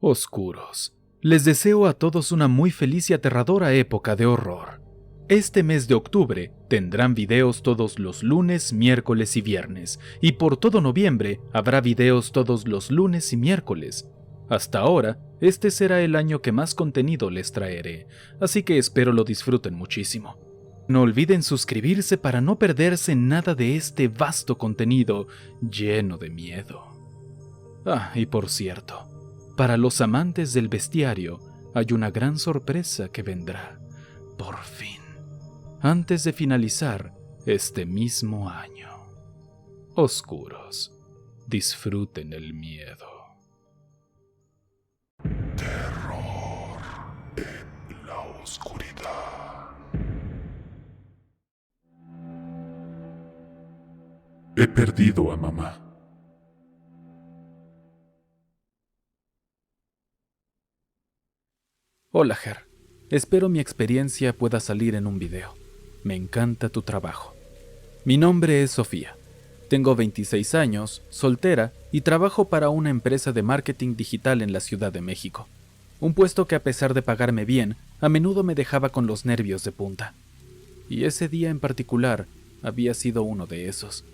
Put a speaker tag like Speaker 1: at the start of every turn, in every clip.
Speaker 1: Oscuros, les deseo a todos una muy feliz y aterradora época de horror. Este mes de octubre tendrán videos todos los lunes, miércoles y viernes, y por todo noviembre habrá videos todos los lunes y miércoles. Hasta ahora, este será el año que más contenido les traeré, así que espero lo disfruten muchísimo. No olviden suscribirse para no perderse nada de este vasto contenido lleno de miedo. Ah, y por cierto, para los amantes del bestiario hay una gran sorpresa que vendrá, por fin, antes de finalizar este mismo año. Oscuros, disfruten el miedo.
Speaker 2: Terror en la oscuridad. He perdido a mamá.
Speaker 1: Hola, Ger. Espero mi experiencia pueda salir en un video. Me encanta tu trabajo. Mi nombre es Sofía. Tengo 26 años, soltera y trabajo para una empresa de marketing digital en la Ciudad de México. Un puesto que a pesar de pagarme bien, a menudo me dejaba con los nervios de punta. Y ese día en particular había sido uno de esos.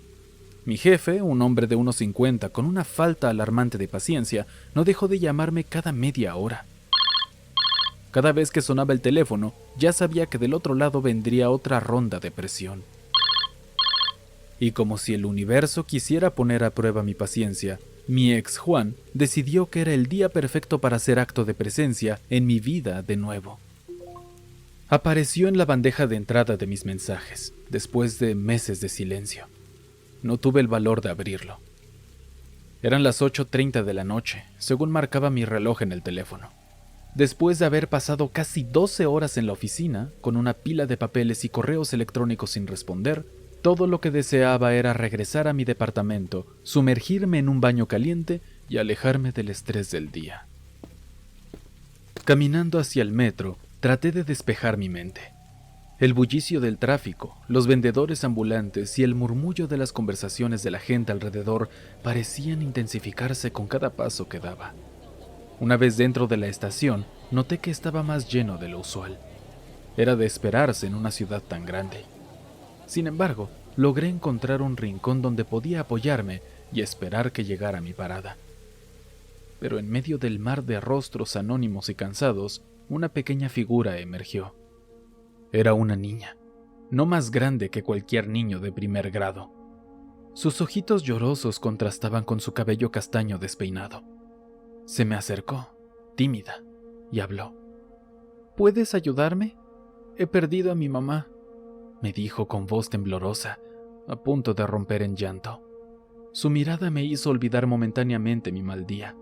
Speaker 1: Mi jefe, un hombre de unos 50 con una falta alarmante de paciencia, no dejó de llamarme cada media hora. Cada vez que sonaba el teléfono, ya sabía que del otro lado vendría otra ronda de presión. Y como si el universo quisiera poner a prueba mi paciencia, mi ex Juan decidió que era el día perfecto para hacer acto de presencia en mi vida de nuevo. Apareció en la bandeja de entrada de mis mensajes, después de meses de silencio. No tuve el valor de abrirlo. Eran las 8:30 de la noche, según marcaba mi reloj en el teléfono. Después de haber pasado casi 12 horas en la oficina, con una pila de papeles y correos electrónicos sin responder, todo lo que deseaba era regresar a mi departamento, sumergirme en un baño caliente y alejarme del estrés del día. Caminando hacia el metro, traté de despejar mi mente. El bullicio del tráfico, los vendedores ambulantes y el murmullo de las conversaciones de la gente alrededor parecían intensificarse con cada paso que daba. Una vez dentro de la estación, noté que estaba más lleno de lo usual. Era de esperarse en una ciudad tan grande. Sin embargo, logré encontrar un rincón donde podía apoyarme y esperar que llegara mi parada. Pero en medio del mar de rostros anónimos y cansados, una pequeña figura emergió. Era una niña, no más grande que cualquier niño de primer grado. Sus ojitos llorosos contrastaban con su cabello castaño despeinado. Se me acercó, tímida, y habló. ¿Puedes ayudarme? He perdido a mi mamá, me dijo con voz temblorosa, a punto de romper en llanto. Su mirada me hizo olvidar momentáneamente mi mal día.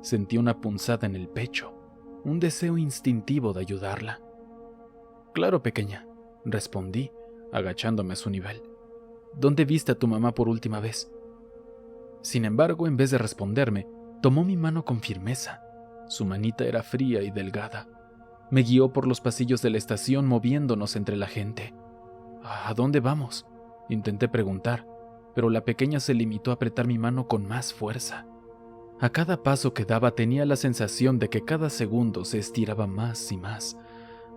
Speaker 1: Sentí una punzada en el pecho, un deseo instintivo de ayudarla. Claro, pequeña, respondí, agachándome a su nivel. ¿Dónde viste a tu mamá por última vez? Sin embargo, en vez de responderme, tomó mi mano con firmeza. Su manita era fría y delgada. Me guió por los pasillos de la estación moviéndonos entre la gente. ¿A dónde vamos?, intenté preguntar, pero la pequeña se limitó a apretar mi mano con más fuerza. A cada paso que daba tenía la sensación de que cada segundo se estiraba más y más.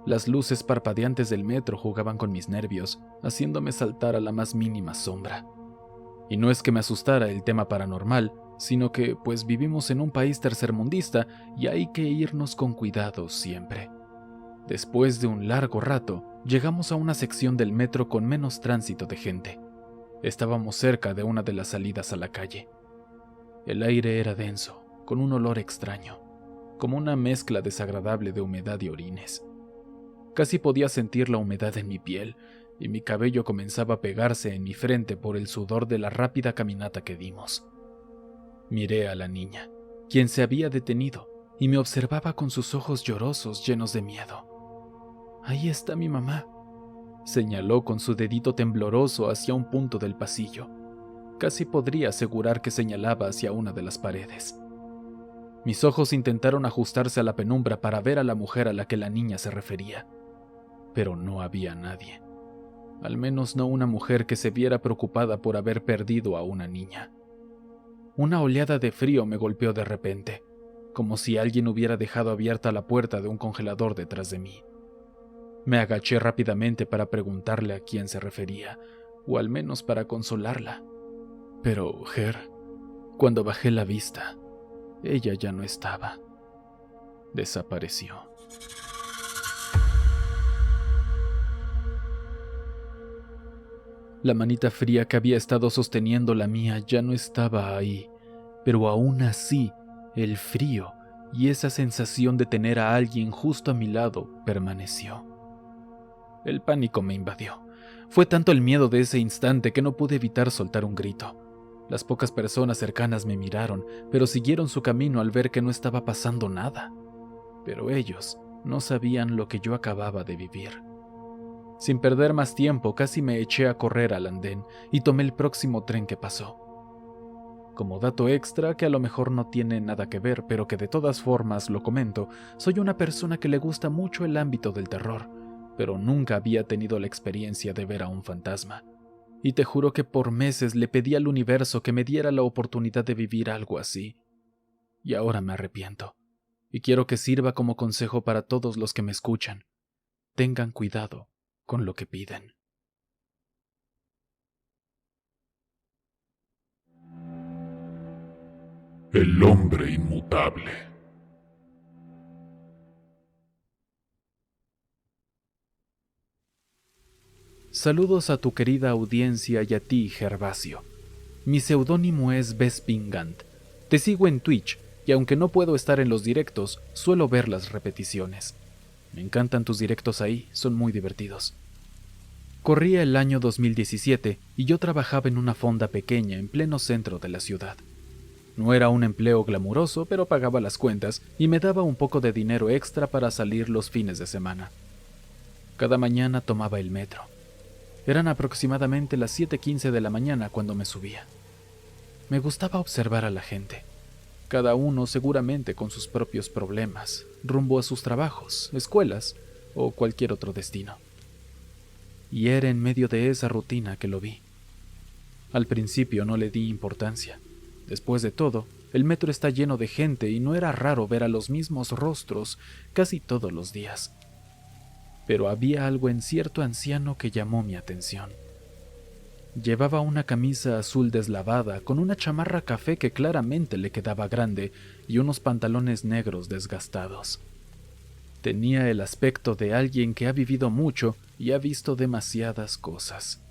Speaker 1: Las luces parpadeantes del metro jugaban con mis nervios, haciéndome saltar a la más mínima sombra. Y no es que me asustara el tema paranormal, sino que pues vivimos en un país tercermundista y hay que irnos con cuidado siempre. Después de un largo rato, llegamos a una sección del metro con menos tránsito de gente. Estábamos cerca de una de las salidas a la calle. El aire era denso, con un olor extraño, como una mezcla desagradable de humedad y orines. Casi podía sentir la humedad en mi piel, y mi cabello comenzaba a pegarse en mi frente por el sudor de la rápida caminata que dimos. Miré a la niña, quien se había detenido, y me observaba con sus ojos llorosos llenos de miedo. «Ahí está mi mamá», señaló con su dedito tembloroso hacia un punto del pasillo. Casi podría asegurar que señalaba hacia una de las paredes. Mis ojos intentaron ajustarse a la penumbra para ver a la mujer a la que la niña se refería, pero no había nadie. Al menos no una mujer que se viera preocupada por haber perdido a una niña. Una oleada de frío me golpeó de repente. como si alguien hubiera dejado abierta la puerta de un congelador detrás de mí. Me agaché rápidamente para preguntarle a quién se refería, o al menos para consolarla. Pero, Ger, cuando bajé la vista, ella ya no estaba. Desapareció. La manita fría que había estado sosteniendo la mía ya no estaba ahí, pero aún así, el frío y esa sensación de tener a alguien justo a mi lado permaneció. El pánico me invadió. Fue tanto el miedo de ese instante que no pude evitar soltar un grito. Las pocas personas cercanas me miraron, pero siguieron su camino al ver que no estaba pasando nada. Pero ellos no sabían lo que yo acababa de vivir. Sin perder más tiempo, casi me eché a correr al andén y tomé el próximo tren que pasó. Como dato extra, que a lo mejor no tiene nada que ver, pero que de todas formas lo comento, soy una persona que le gusta mucho el ámbito del terror, pero nunca había tenido la experiencia de ver a un fantasma. Y te juro que por meses le pedí al universo que me diera la oportunidad de vivir algo así. Y ahora me arrepiento. Y quiero que sirva como consejo para todos los que me escuchan. Tengan cuidado con lo que piden.
Speaker 2: El hombre inmutable.
Speaker 1: Saludos a tu querida audiencia y a ti, Gervasio. Mi seudónimo es Vespingant. Te sigo en Twitch, y aunque no puedo estar en los directos, suelo ver las repeticiones. Me encantan tus directos ahí, son muy divertidos. Corría el año 2017 y yo trabajaba en una fonda pequeña en pleno centro de la ciudad. No era un empleo glamuroso, pero pagaba las cuentas y me daba un poco de dinero extra para salir los fines de semana. Cada mañana tomaba el metro. Eran aproximadamente las 7:15 de la mañana cuando me subía. Me gustaba observar a la gente, cada uno seguramente con sus propios problemas, rumbo a sus trabajos, escuelas o cualquier otro destino. Y era en medio de esa rutina que lo vi. Al principio no le di importancia. Después de todo, el metro está lleno de gente y no era raro ver a los mismos rostros casi todos los días. Pero había algo en cierto anciano que llamó mi atención. Llevaba una camisa azul deslavada con una chamarra café que claramente le quedaba grande y unos pantalones negros desgastados. Tenía el aspecto de alguien que ha vivido mucho y ha visto demasiadas cosas.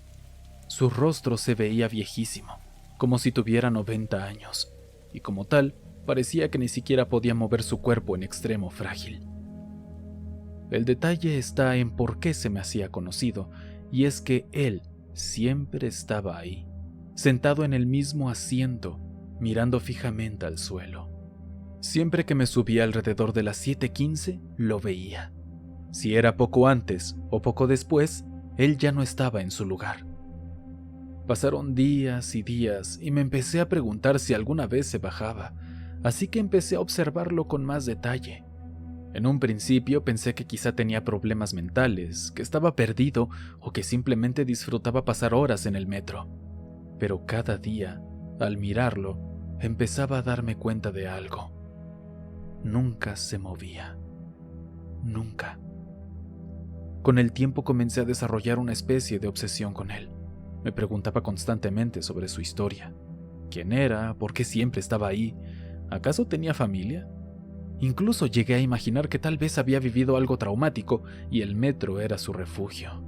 Speaker 1: Su rostro se veía viejísimo, como si tuviera 90 años, y como tal, parecía que ni siquiera podía mover su cuerpo en extremo frágil. El detalle está en por qué se me hacía conocido, y es que él siempre estaba ahí, sentado en el mismo asiento, mirando fijamente al suelo. Siempre que me subía alrededor de las 7:15, lo veía. Si era poco antes o poco después, él ya no estaba en su lugar. Pasaron días y días y me empecé a preguntar si alguna vez se bajaba, así que empecé a observarlo con más detalle. En un principio pensé que quizá tenía problemas mentales, que estaba perdido o que simplemente disfrutaba pasar horas en el metro. Pero cada día, al mirarlo, empezaba a darme cuenta de algo. Nunca se movía. Nunca. Con el tiempo comencé a desarrollar una especie de obsesión con él. Me preguntaba constantemente sobre su historia. ¿Quién era? ¿Por qué siempre estaba ahí? ¿Acaso tenía familia? Incluso llegué a imaginar que tal vez había vivido algo traumático y el metro era su refugio.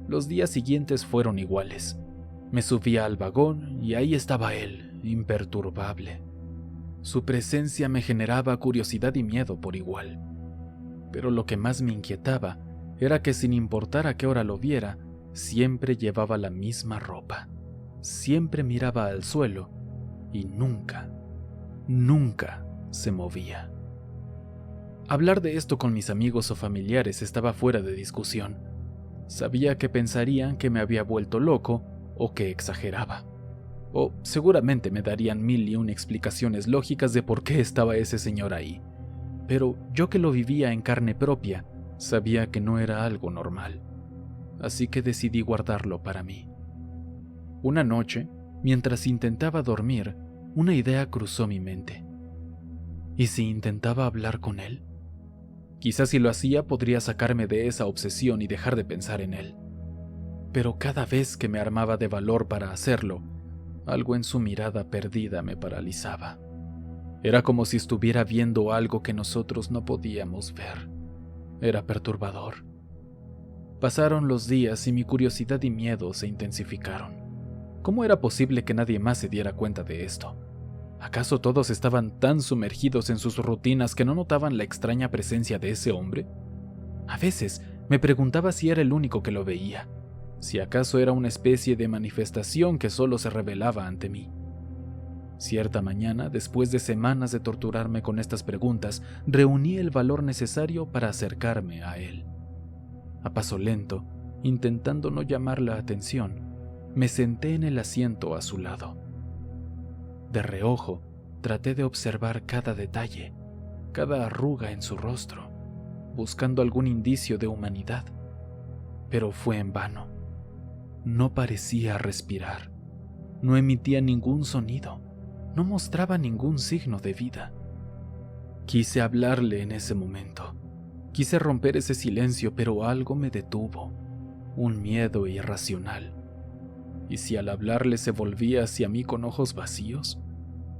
Speaker 1: Los días siguientes fueron iguales. Me subía al vagón y ahí estaba él, imperturbable. Su presencia me generaba curiosidad y miedo por igual. Pero lo que más me inquietaba era que sin importar a qué hora lo viera, siempre llevaba la misma ropa. Siempre miraba al suelo y nunca se movía. Hablar de esto con mis amigos o familiares estaba fuera de discusión. Sabía que pensarían que me había vuelto loco o que exageraba. O seguramente me darían 1001 explicaciones lógicas de por qué estaba ese señor ahí. Pero yo que lo vivía en carne propia, sabía que no era algo normal. Así que decidí guardarlo para mí. Una noche, mientras intentaba dormir, una idea cruzó mi mente. ¿Y si intentaba hablar con él? Quizás si lo hacía podría sacarme de esa obsesión y dejar de pensar en él. Pero cada vez que me armaba de valor para hacerlo, algo en su mirada perdida me paralizaba. Era como si estuviera viendo algo que nosotros no podíamos ver. Era perturbador. Pasaron los días y mi curiosidad y miedo se intensificaron. ¿Cómo era posible que nadie más se diera cuenta de esto? ¿Acaso todos estaban tan sumergidos en sus rutinas que no notaban la extraña presencia de ese hombre? A veces me preguntaba si era el único que lo veía, si acaso era una especie de manifestación que solo se revelaba ante mí. Cierta mañana, después de semanas de torturarme con estas preguntas, reuní el valor necesario para acercarme a él. A paso lento, intentando no llamar la atención, me senté en el asiento a su lado. De reojo, traté de observar cada detalle, cada arruga en su rostro, buscando algún indicio de humanidad. Pero fue en vano. No parecía respirar, no emitía ningún sonido, no mostraba ningún signo de vida. Quise hablarle en ese momento. Quise romper ese silencio, pero algo me detuvo, un miedo irracional. ¿Y si al hablarle se volvía hacia mí con ojos vacíos?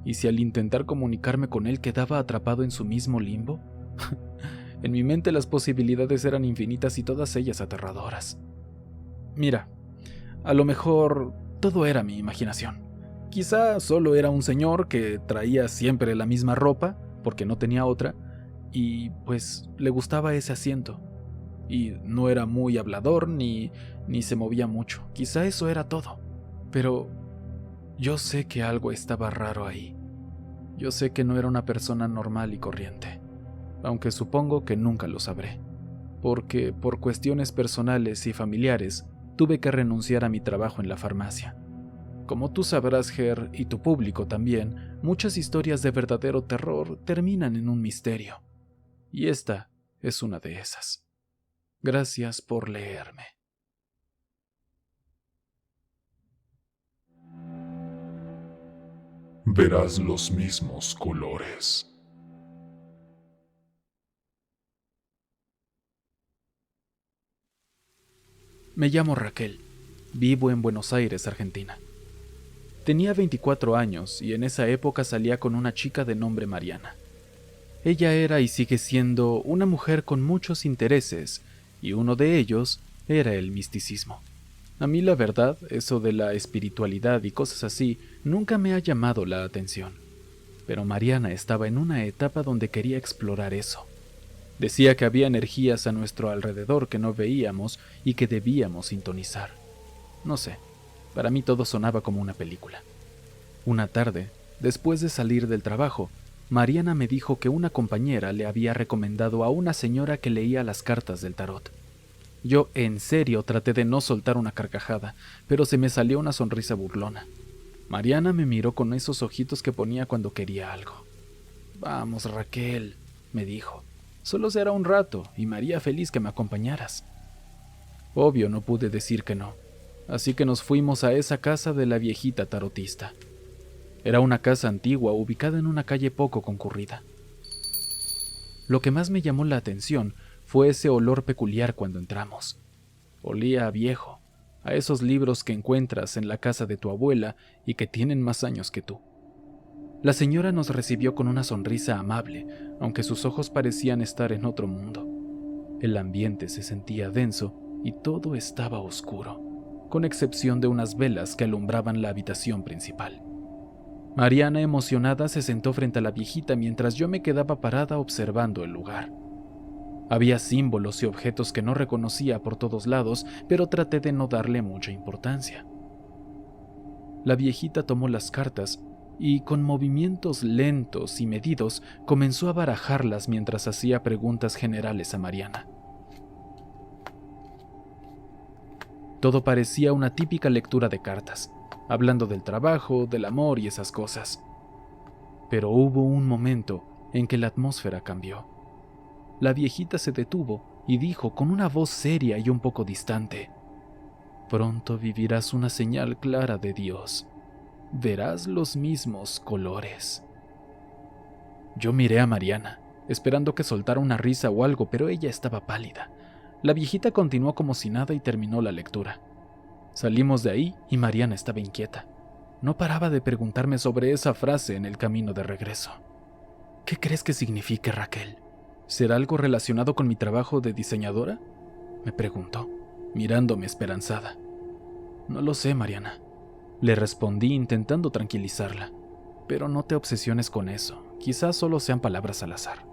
Speaker 1: ¿Y si al intentar comunicarme con él quedaba atrapado en su mismo limbo? En mi mente las posibilidades eran infinitas y todas ellas aterradoras. Mira, a lo mejor todo era mi imaginación. Quizá solo era un señor que traía siempre la misma ropa, porque no tenía otra, y pues le gustaba ese asiento. Y no era muy hablador ni se movía mucho. Quizá eso era todo. Pero yo sé que algo estaba raro ahí. Yo sé que no era una persona normal y corriente, aunque supongo que nunca lo sabré, porque por cuestiones personales y familiares tuve que renunciar a mi trabajo en la farmacia. Como tú sabrás, Ger, y tu público también, muchas historias de verdadero terror terminan en un misterio. Y esta es una de esas. Gracias por leerme.
Speaker 2: Verás los mismos colores.
Speaker 1: Me llamo Raquel. Vivo en Buenos Aires, Argentina. Tenía 24 años y en esa época salía con una chica de nombre Mariana. Ella era y sigue siendo una mujer con muchos intereses, y uno de ellos era el misticismo. A mí la verdad, eso de la espiritualidad y cosas así, nunca me ha llamado la atención. Pero Mariana estaba en una etapa donde quería explorar eso. Decía que había energías a nuestro alrededor que no veíamos y que debíamos sintonizar. No sé, para mí todo sonaba como una película. Una tarde, después de salir del trabajo, Mariana me dijo que una compañera le había recomendado a una señora que leía las cartas del tarot. Yo en serio traté de no soltar una carcajada, pero se me salió una sonrisa burlona. Mariana me miró con esos ojitos que ponía cuando quería algo. «Vamos, Raquel», me dijo. «Solo será un rato y me haría feliz que me acompañaras». Obvio no pude decir que no, así que nos fuimos a esa casa de la viejita tarotista. Era una casa antigua ubicada en una calle poco concurrida. Lo que más me llamó la atención fue ese olor peculiar cuando entramos. Olía a viejo, a esos libros que encuentras en la casa de tu abuela y que tienen más años que tú. La señora nos recibió con una sonrisa amable, aunque sus ojos parecían estar en otro mundo. El ambiente se sentía denso y todo estaba oscuro, con excepción de unas velas que alumbraban la habitación principal. Mariana, emocionada, se sentó frente a la viejita mientras yo me quedaba parada observando el lugar. Había símbolos y objetos que no reconocía por todos lados, pero traté de no darle mucha importancia. La viejita tomó las cartas y, con movimientos lentos y medidos, comenzó a barajarlas mientras hacía preguntas generales a Mariana. Todo parecía una típica lectura de cartas, hablando del trabajo, del amor y esas cosas. Pero hubo un momento en que la atmósfera cambió. La viejita se detuvo y dijo con una voz seria y un poco distante: «Pronto vivirás una señal clara de Dios. Verás los mismos colores». Yo miré a Mariana, esperando que soltara una risa o algo, pero ella estaba pálida. La viejita continuó como si nada y terminó la lectura. Salimos de ahí y Mariana estaba inquieta. No paraba de preguntarme sobre esa frase en el camino de regreso. ¿Qué crees que signifique, Raquel? ¿Será algo relacionado con mi trabajo de diseñadora?, me preguntó, mirándome esperanzada. No lo sé, Mariana, le respondí intentando tranquilizarla. Pero no te obsesiones con eso, quizás solo sean palabras al azar.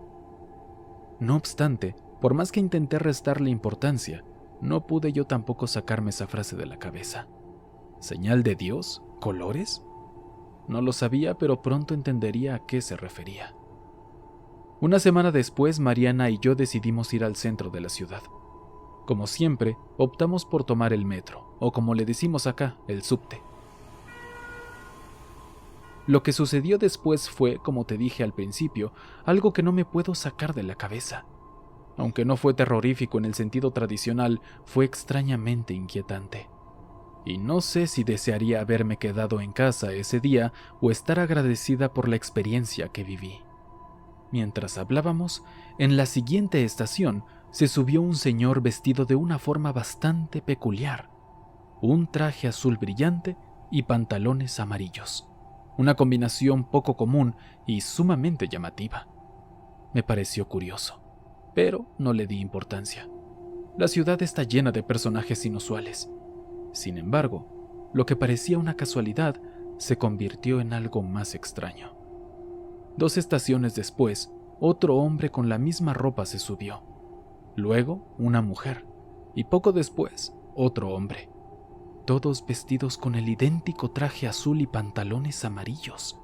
Speaker 1: No obstante, por más que intenté restarle importancia, no pude yo tampoco sacarme esa frase de la cabeza. ¿Señal de Dios? ¿Colores? No lo sabía, pero pronto entendería a qué se refería. Una semana después, Mariana y yo decidimos ir al centro de la ciudad. Como siempre, optamos por tomar el metro, o como le decimos acá, el subte. Lo que sucedió después fue, como te dije al principio, algo que no me puedo sacar de la cabeza. Aunque no fue terrorífico en el sentido tradicional, fue extrañamente inquietante. Y no sé si desearía haberme quedado en casa ese día o estar agradecida por la experiencia que viví. Mientras hablábamos, en la siguiente estación se subió un señor vestido de una forma bastante peculiar, un traje azul brillante y pantalones amarillos, una combinación poco común y sumamente llamativa. Me pareció curioso, pero no le di importancia. La ciudad está llena de personajes inusuales. Sin embargo, lo que parecía una casualidad se convirtió en algo más extraño. 2 estaciones después, otro hombre con la misma ropa se subió. Luego, una mujer. Y poco después, otro hombre. Todos vestidos con el idéntico traje azul y pantalones amarillos.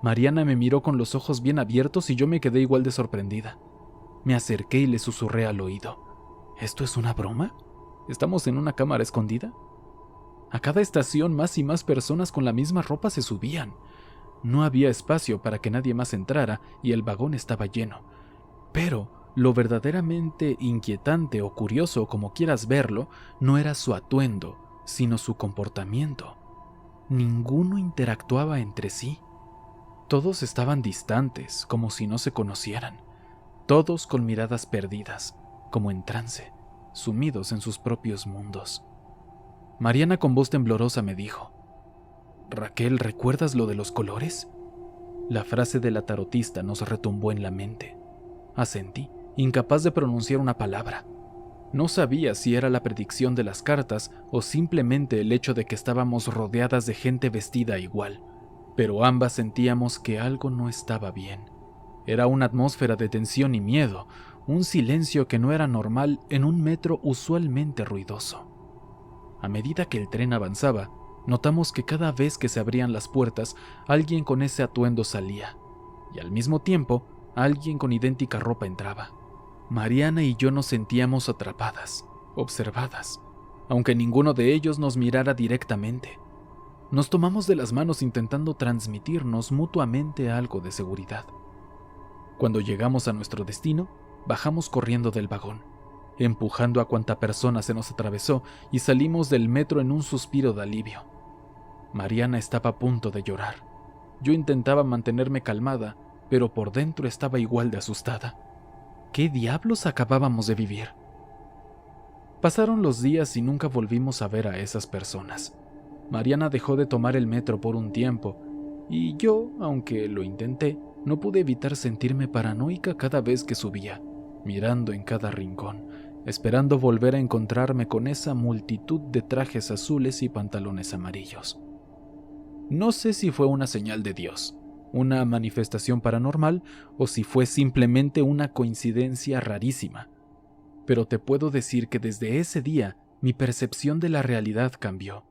Speaker 1: Mariana me miró con los ojos bien abiertos y yo me quedé igual de sorprendida. Me acerqué y le susurré al oído. ¿Esto es una broma? ¿Estamos en una cámara escondida? A cada estación más y más personas con la misma ropa se subían. No había espacio para que nadie más entrara y el vagón estaba lleno. Pero lo verdaderamente inquietante o curioso, como quieras verlo, no era su atuendo, sino su comportamiento. Ninguno interactuaba entre sí. Todos estaban distantes, como si no se conocieran. Todos con miradas perdidas, como en trance, sumidos en sus propios mundos. Mariana con voz temblorosa me dijo: «Raquel, ¿recuerdas lo de los colores?». La frase de la tarotista nos retumbó en la mente. Asentí, incapaz de pronunciar una palabra. No sabía si era la predicción de las cartas o simplemente el hecho de que estábamos rodeadas de gente vestida igual, pero ambas sentíamos que algo no estaba bien. Era una atmósfera de tensión y miedo, un silencio que no era normal en un metro usualmente ruidoso. A medida que el tren avanzaba, notamos que cada vez que se abrían las puertas, alguien con ese atuendo salía, y al mismo tiempo, alguien con idéntica ropa entraba. Mariana y yo nos sentíamos atrapadas, observadas, aunque ninguno de ellos nos mirara directamente. Nos tomamos de las manos intentando transmitirnos mutuamente algo de seguridad. Cuando llegamos a nuestro destino, bajamos corriendo del vagón, empujando a cuanta persona se nos atravesó y salimos del metro en un suspiro de alivio. Mariana estaba a punto de llorar. Yo intentaba mantenerme calmada, pero por dentro estaba igual de asustada. ¿Qué diablos acabábamos de vivir? Pasaron los días y nunca volvimos a ver a esas personas. Mariana dejó de tomar el metro por un tiempo, y yo, aunque lo intenté, no pude evitar sentirme paranoica cada vez que subía, mirando en cada rincón, esperando volver a encontrarme con esa multitud de trajes azules y pantalones amarillos. No sé si fue una señal de Dios, una manifestación paranormal o si fue simplemente una coincidencia rarísima, pero te puedo decir que desde ese día mi percepción de la realidad cambió.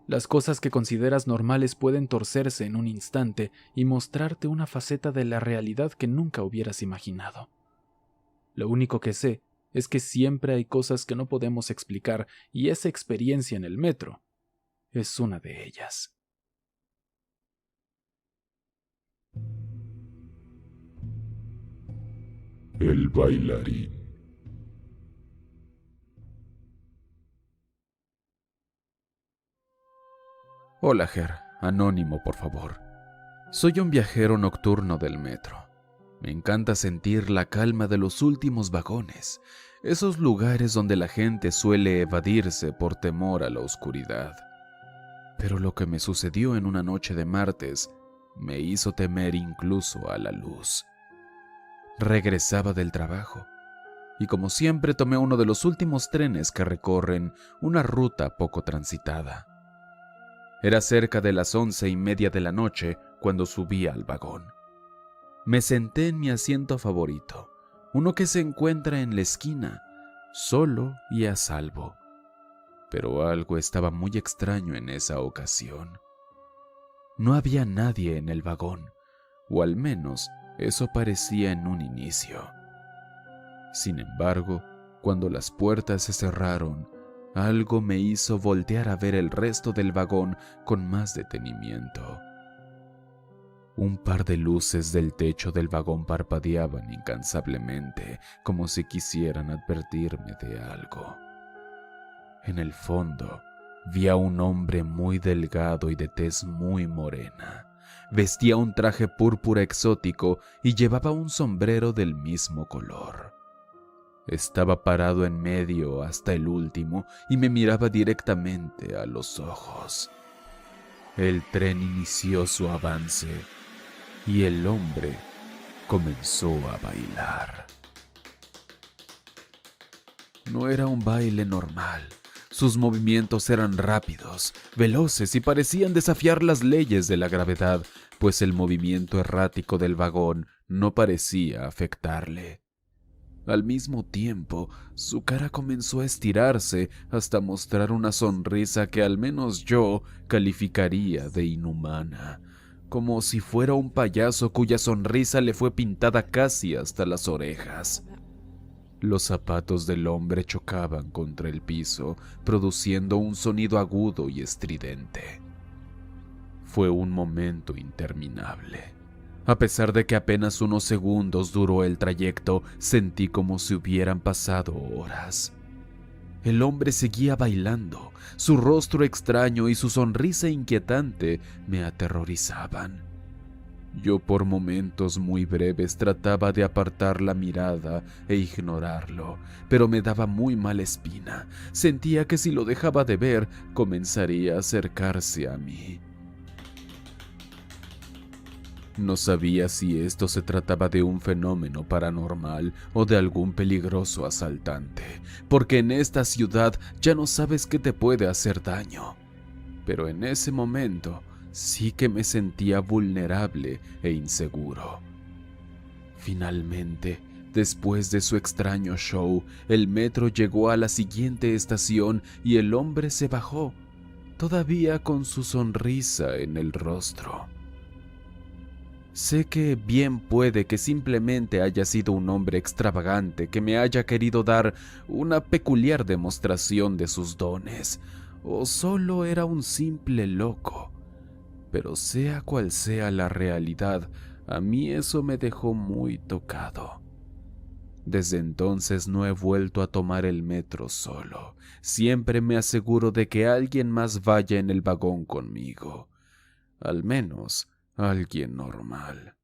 Speaker 1: Las cosas que consideras normales pueden torcerse en un instante y mostrarte una faceta de la realidad que nunca hubieras imaginado. Lo único que sé es que siempre hay cosas que no podemos explicar y esa experiencia en el metro es una de ellas.
Speaker 2: El bailarín.
Speaker 1: Hola, Ger. Anónimo, por favor. Soy un viajero nocturno del metro. Me encanta sentir la calma de los últimos vagones, esos lugares donde la gente suele evadirse por temor a la oscuridad. Pero lo que me sucedió en una noche de martes me hizo temer incluso a la luz. Regresaba del trabajo y como siempre tomé uno de los últimos trenes que recorren una ruta poco transitada. Era cerca de las 11:30 de la noche cuando subí al vagón. Me senté en mi asiento favorito, uno que se encuentra en la esquina, solo y a salvo. Pero algo estaba muy extraño en esa ocasión. No había nadie en el vagón, o al menos eso parecía en un inicio. Sin embargo, cuando las puertas se cerraron, algo me hizo voltear a ver el resto del vagón con más detenimiento. Un par de luces del techo del vagón parpadeaban incansablemente, como si quisieran advertirme de algo. En el fondo, vi a un hombre muy delgado y de tez muy morena. Vestía un traje púrpura exótico y llevaba un sombrero del mismo color. Estaba parado en medio hasta el último y me miraba directamente a los ojos. El tren inició su avance y el hombre comenzó a bailar. No era un baile normal. Sus movimientos eran rápidos, veloces y parecían desafiar las leyes de la gravedad, pues el movimiento errático del vagón no parecía afectarle. Al mismo tiempo, su cara comenzó a estirarse hasta mostrar una sonrisa que al menos yo calificaría de inhumana, como si fuera un payaso cuya sonrisa le fue pintada casi hasta las orejas. Los zapatos del hombre chocaban contra el piso, produciendo un sonido agudo y estridente. Fue un momento interminable. A pesar de que apenas unos segundos duró el trayecto, sentí como si hubieran pasado horas. El hombre seguía bailando, su rostro extraño y su sonrisa inquietante me aterrorizaban. Yo por momentos muy breves trataba de apartar la mirada e ignorarlo, pero me daba muy mala espina. Sentía que si lo dejaba de ver, comenzaría a acercarse a mí. No sabía si esto se trataba de un fenómeno paranormal o de algún peligroso asaltante, porque en esta ciudad ya no sabes qué te puede hacer daño. Pero en ese momento sí que me sentía vulnerable e inseguro. Finalmente, después de su extraño show, el metro llegó a la siguiente estación y el hombre se bajó, todavía con su sonrisa en el rostro. Sé que bien puede que simplemente haya sido un hombre extravagante que me haya querido dar una peculiar demostración de sus dones, o solo era un simple loco. Pero sea cual sea la realidad, a mí eso me dejó muy tocado. Desde entonces no he vuelto a tomar el metro solo. Siempre me aseguro de que alguien más vaya en el vagón conmigo. Al menos alguien normal.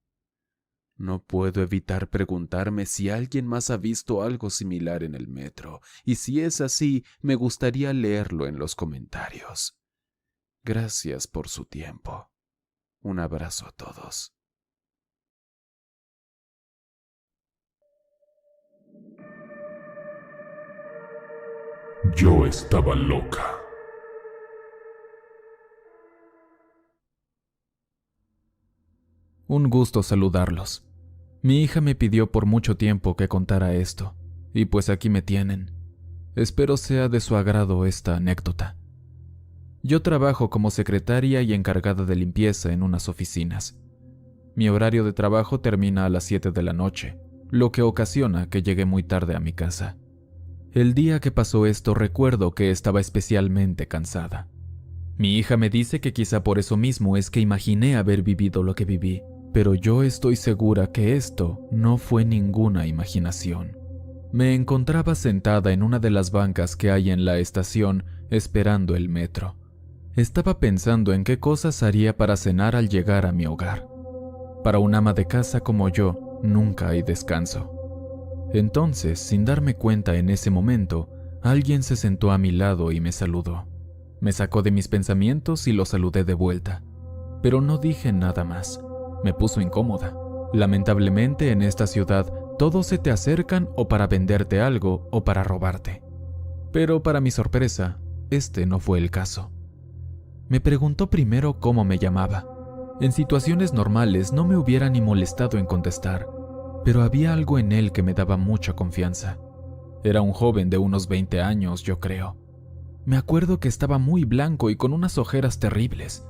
Speaker 1: No puedo evitar preguntarme si alguien más ha visto algo similar en el metro, y si es así, me gustaría leerlo en los comentarios. Gracias por su tiempo. Un abrazo a todos.
Speaker 2: Yo estaba loca.
Speaker 1: Un gusto saludarlos. Mi hija me pidió por mucho tiempo que contara esto, y pues aquí me tienen. Espero sea de su agrado esta anécdota. Yo trabajo como secretaria y encargada de limpieza en unas oficinas. Mi horario de trabajo termina a las 7 de la noche, lo que ocasiona que llegue muy tarde a mi casa. El día que pasó esto recuerdo que estaba especialmente cansada. Mi hija me dice que quizá por eso mismo es que imaginé haber vivido lo que viví, pero yo estoy segura que esto no fue ninguna imaginación. Me encontraba sentada en una de las bancas que hay en la estación esperando el metro. Estaba pensando en qué cosas haría para cenar al llegar a mi hogar. Para un ama de casa como yo, nunca hay descanso. Entonces, sin darme cuenta en ese momento, alguien se sentó a mi lado y me saludó. Me sacó de mis pensamientos y lo saludé de vuelta, pero no dije nada más. Me puso incómoda. Lamentablemente en esta ciudad todos se te acercan o para venderte algo o para robarte. Pero para mi sorpresa, este no fue el caso. Me preguntó primero cómo me llamaba. En situaciones normales no me hubiera ni molestado en contestar, pero había algo en él que me daba mucha confianza. Era un joven de unos 20 años, yo creo. Me acuerdo que estaba muy blanco y con unas ojeras terribles.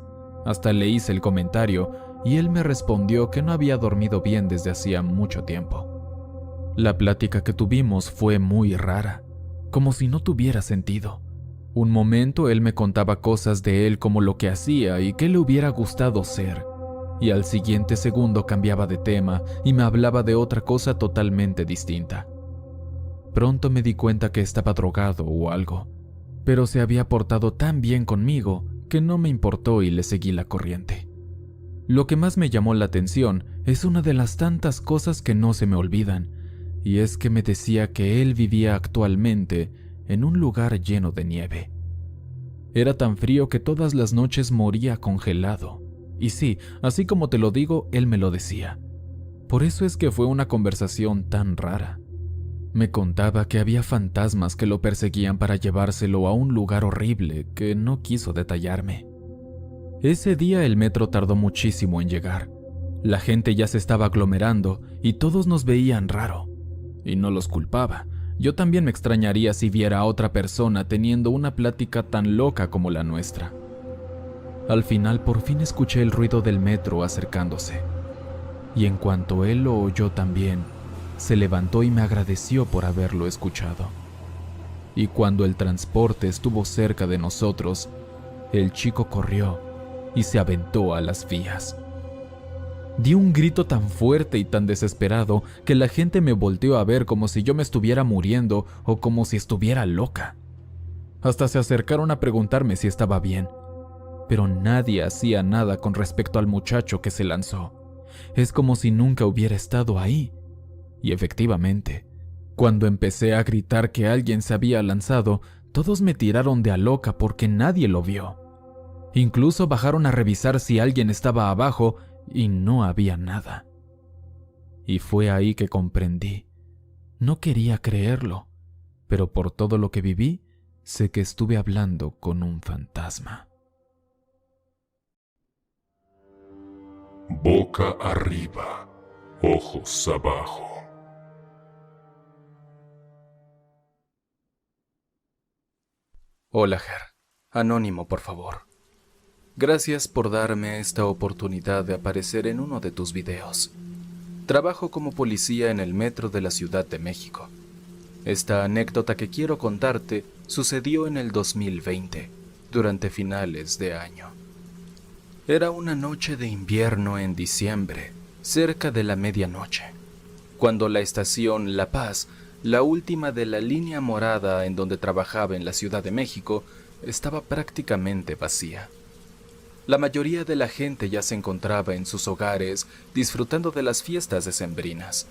Speaker 1: Hasta le hice el comentario y él me respondió que no había dormido bien desde hacía mucho tiempo. La plática que tuvimos fue muy rara, como si no tuviera sentido. Un momento él me contaba cosas de él como lo que hacía y qué le hubiera gustado ser, y al siguiente segundo cambiaba de tema y me hablaba de otra cosa totalmente distinta. Pronto me di cuenta que estaba drogado o algo, pero se había portado tan bien conmigo que no me importó y le seguí la corriente. Lo que más me llamó la atención es una de las tantas cosas que no se me olvidan, y es que me decía que él vivía actualmente en un lugar lleno de nieve. Era tan frío que todas las noches moría congelado. Y sí, así como te lo digo, él me lo decía. Por eso es que fue una conversación tan rara. Me contaba que había fantasmas que lo perseguían para llevárselo a un lugar horrible que no quiso detallarme. Ese día el metro tardó muchísimo en llegar. La gente ya se estaba aglomerando y todos nos veían raro. Y no los culpaba. Yo también me extrañaría si viera a otra persona teniendo una plática tan loca como la nuestra. Al final por fin escuché el ruido del metro acercándose. Y en cuanto él lo oyó también, se levantó y me agradeció por haberlo escuchado. Y cuando el transporte estuvo cerca de nosotros, el chico corrió y se aventó a las vías. Di un grito tan fuerte y tan desesperado que la gente me volteó a ver como si yo me estuviera muriendo o como si estuviera loca. Hasta se acercaron a preguntarme si estaba bien, pero nadie hacía nada con respecto al muchacho que se lanzó. Es como si nunca hubiera estado ahí. Y efectivamente, cuando empecé a gritar que alguien se había lanzado, todos me tiraron de a loca porque nadie lo vio. Incluso bajaron a revisar si alguien estaba abajo y no había nada. Y fue ahí que comprendí. No quería creerlo, pero por todo lo que viví, sé que estuve hablando con un fantasma.
Speaker 2: Boca arriba, ojos abajo.
Speaker 1: Hola, Ger. Anónimo, por favor. Gracias por darme esta oportunidad de aparecer en uno de tus videos. Trabajo como policía en el metro de la Ciudad de México. Esta anécdota que quiero contarte sucedió en el 2020, durante finales de año. Era una noche de invierno en diciembre, cerca de la medianoche, cuando la estación La Paz, la última de la línea morada en donde trabajaba en la Ciudad de México, estaba prácticamente vacía. La mayoría de la gente ya se encontraba en sus hogares disfrutando de las fiestas decembrinas.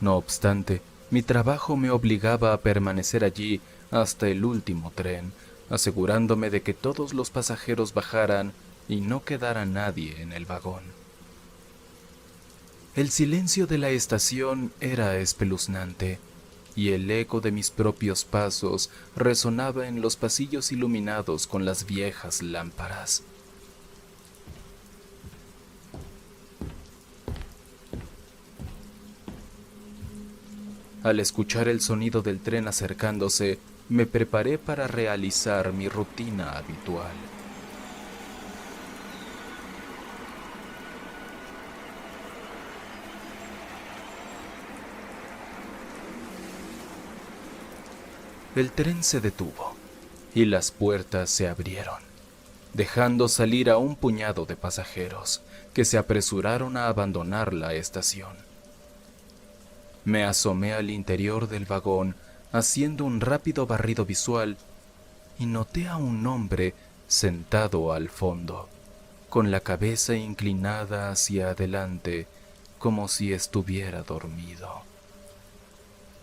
Speaker 1: No obstante, mi trabajo me obligaba a permanecer allí hasta el último tren, asegurándome de que todos los pasajeros bajaran y no quedara nadie en el vagón. El silencio de la estación era espeluznante, y el eco de mis propios pasos resonaba en los pasillos iluminados con las viejas lámparas. Al escuchar el sonido del tren acercándose, me preparé para realizar mi rutina habitual. El tren se detuvo y las puertas se abrieron, dejando salir a un puñado de pasajeros que se apresuraron a abandonar la estación. Me asomé al interior del vagón haciendo un rápido barrido visual y noté a un hombre sentado al fondo, con la cabeza inclinada hacia adelante
Speaker 3: como si estuviera dormido.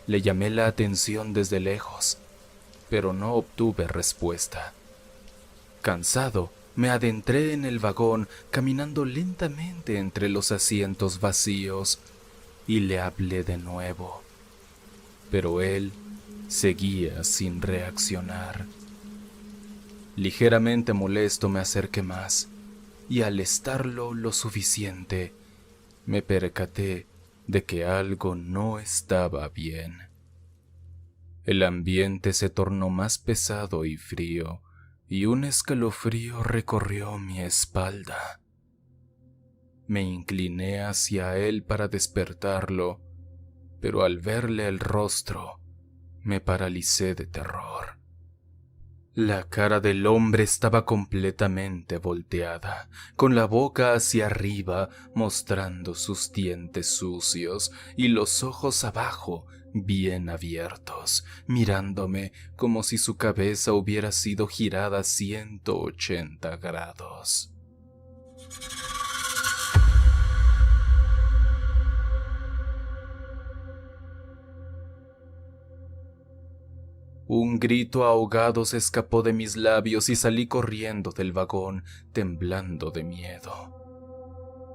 Speaker 3: Le llamé la atención desde lejos, pero no obtuve respuesta. Cansado, me adentré en el vagón, caminando lentamente entre los asientos vacíos, y le hablé de nuevo. Pero él seguía sin reaccionar. Ligeramente molesto me acerqué más, y al estarlo lo suficiente, me percaté de que algo no estaba bien. El ambiente se tornó más pesado y frío, y un escalofrío recorrió mi espalda. Me incliné hacia él para despertarlo, pero al verle el rostro, me paralicé de terror. La cara del hombre estaba completamente volteada, con la boca hacia arriba, mostrando sus dientes sucios y los ojos abajo, bien abiertos, mirándome como si su cabeza hubiera sido girada 180 grados. Un grito ahogado se escapó de mis labios y salí corriendo del vagón, temblando de miedo.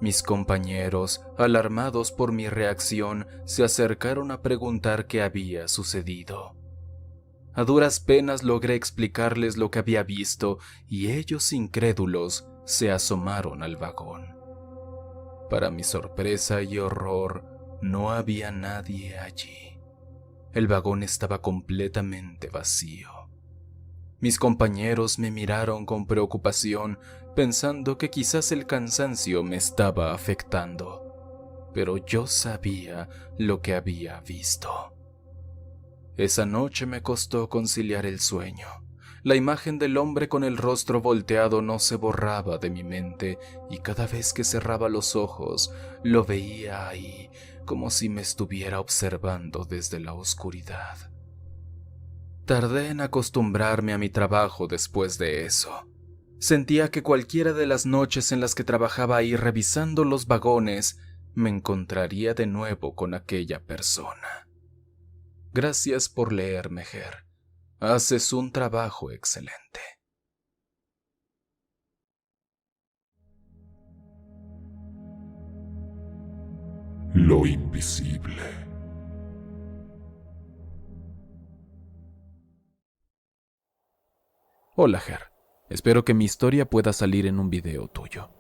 Speaker 3: Mis compañeros, alarmados por mi reacción, se acercaron a preguntar qué había sucedido. A duras penas logré explicarles lo que había visto y ellos, incrédulos, se asomaron al vagón. Para mi sorpresa y horror, no había nadie allí. El vagón estaba completamente vacío. Mis compañeros me miraron con preocupación, pensando que quizás el cansancio me estaba afectando, pero yo sabía lo que había visto. Esa noche me costó conciliar el sueño. La imagen del hombre con el rostro volteado no se borraba de mi mente y cada vez que cerraba los ojos lo veía ahí, como si me estuviera observando desde la oscuridad. Tardé en acostumbrarme a mi trabajo después de eso. Sentía que cualquiera de las noches en las que trabajaba ahí revisando los vagones, me encontraría de nuevo con aquella persona. Gracias por leerme, Ger. Haces un trabajo excelente.
Speaker 2: Lo invisible.
Speaker 1: Hola, Ger. Espero que mi historia pueda salir en un video tuyo.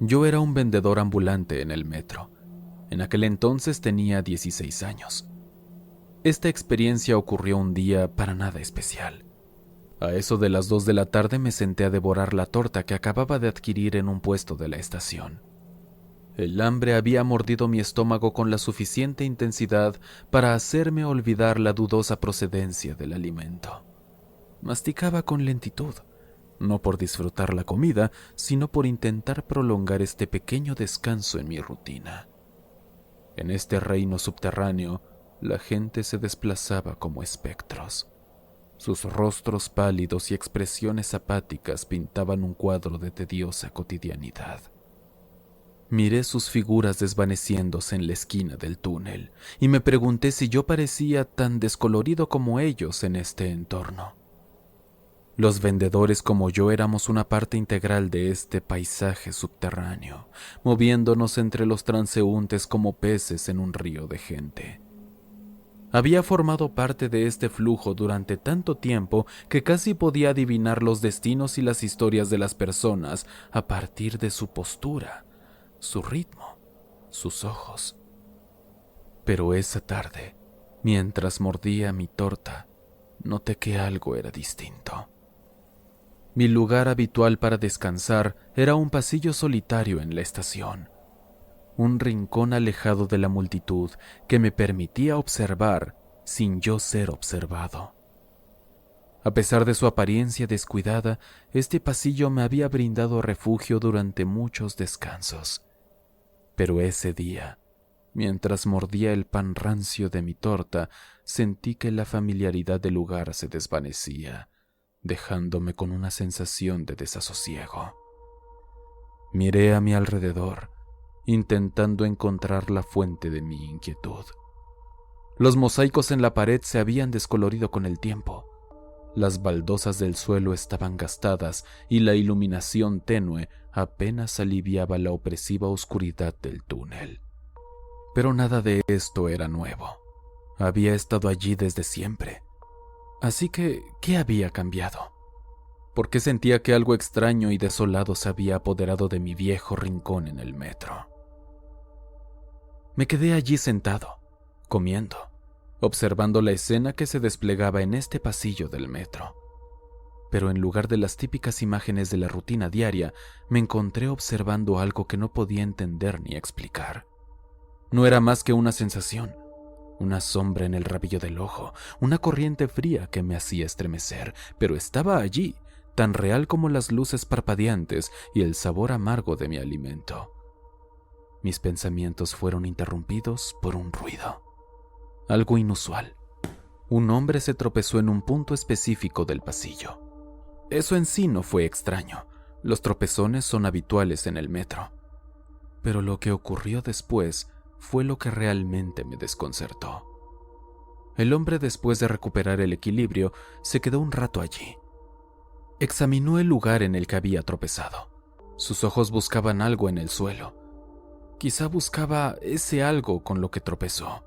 Speaker 1: Yo era un vendedor ambulante en el metro. En aquel entonces tenía 16 años. Esta experiencia ocurrió un día para nada especial. A eso de las 2 de la tarde me senté a devorar la torta que acababa de adquirir en un puesto de la estación. El hambre había mordido mi estómago con la suficiente intensidad para hacerme olvidar la dudosa procedencia del alimento. Masticaba con lentitud, no por disfrutar la comida, sino por intentar prolongar este pequeño descanso en mi rutina. En este reino subterráneo, la gente se desplazaba como espectros. Sus rostros pálidos y expresiones apáticas pintaban un cuadro de tediosa cotidianidad. Miré sus figuras desvaneciéndose en la esquina del túnel y me pregunté si yo parecía tan descolorido como ellos en este entorno. Los vendedores como yo éramos una parte integral de este paisaje subterráneo, moviéndonos entre los transeúntes como peces en un río de gente. Había formado parte de este flujo durante tanto tiempo que casi podía adivinar los destinos y las historias de las personas a partir de su postura, su ritmo, sus ojos. Pero esa tarde, mientras mordía mi torta, noté que algo era distinto. Mi lugar habitual para descansar era un pasillo solitario en la estación, un rincón alejado de la multitud que me permitía observar sin yo ser observado. A pesar de su apariencia descuidada, este pasillo me había brindado refugio durante muchos descansos. Pero ese día, mientras mordía el pan rancio de mi torta, sentí que la familiaridad del lugar se desvanecía, dejándome con una sensación de desasosiego. Miré a mi alrededor intentando encontrar la fuente de mi inquietud. Los mosaicos en la pared se habían descolorido con el tiempo. Las baldosas del suelo estaban gastadas y la iluminación tenue apenas aliviaba la opresiva oscuridad del túnel. Pero nada de esto era nuevo. Había estado allí desde siempre. Así que, ¿qué había cambiado? ¿Por qué sentía que algo extraño y desolado se había apoderado de mi viejo rincón en el metro? Me quedé allí sentado, comiendo, observando la escena que se desplegaba en este pasillo del metro. Pero en lugar de las típicas imágenes de la rutina diaria, me encontré observando algo que no podía entender ni explicar. No era más que una sensación, una sombra en el rabillo del ojo, una corriente fría que me hacía estremecer, pero estaba allí, tan real como las luces parpadeantes y el sabor amargo de mi alimento. Mis pensamientos fueron interrumpidos por un ruido. Algo inusual. Un hombre se tropezó en un punto específico del pasillo. Eso en sí no fue extraño. Los tropezones son habituales en el metro. Pero lo que ocurrió después fue lo que realmente me desconcertó. El hombre, después de recuperar el equilibrio, se quedó un rato allí. Examinó el lugar en el que había tropezado. Sus ojos buscaban algo en el suelo. Quizá buscaba ese algo con lo que tropezó,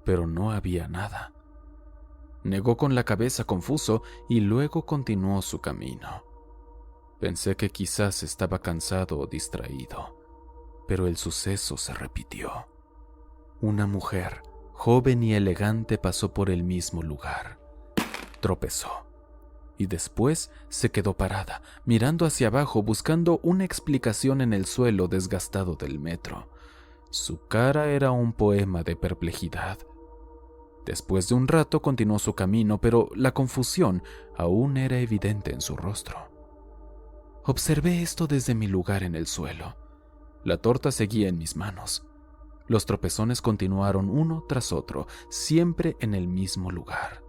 Speaker 1: pero no había nada. Negó con la cabeza confuso y luego continuó su camino. Pensé que quizás estaba cansado o distraído, pero el suceso se repitió. Una mujer, joven y elegante, pasó por el mismo lugar. Tropezó. Y después se quedó parada, mirando hacia abajo, buscando una explicación en el suelo desgastado del metro. Su cara era un poema de perplejidad. Después de un rato continuó su camino, pero la confusión aún era evidente en su rostro. Observé esto desde mi lugar en el suelo. La torta seguía en mis manos. Los tropezones continuaron uno tras otro, siempre en el mismo lugar.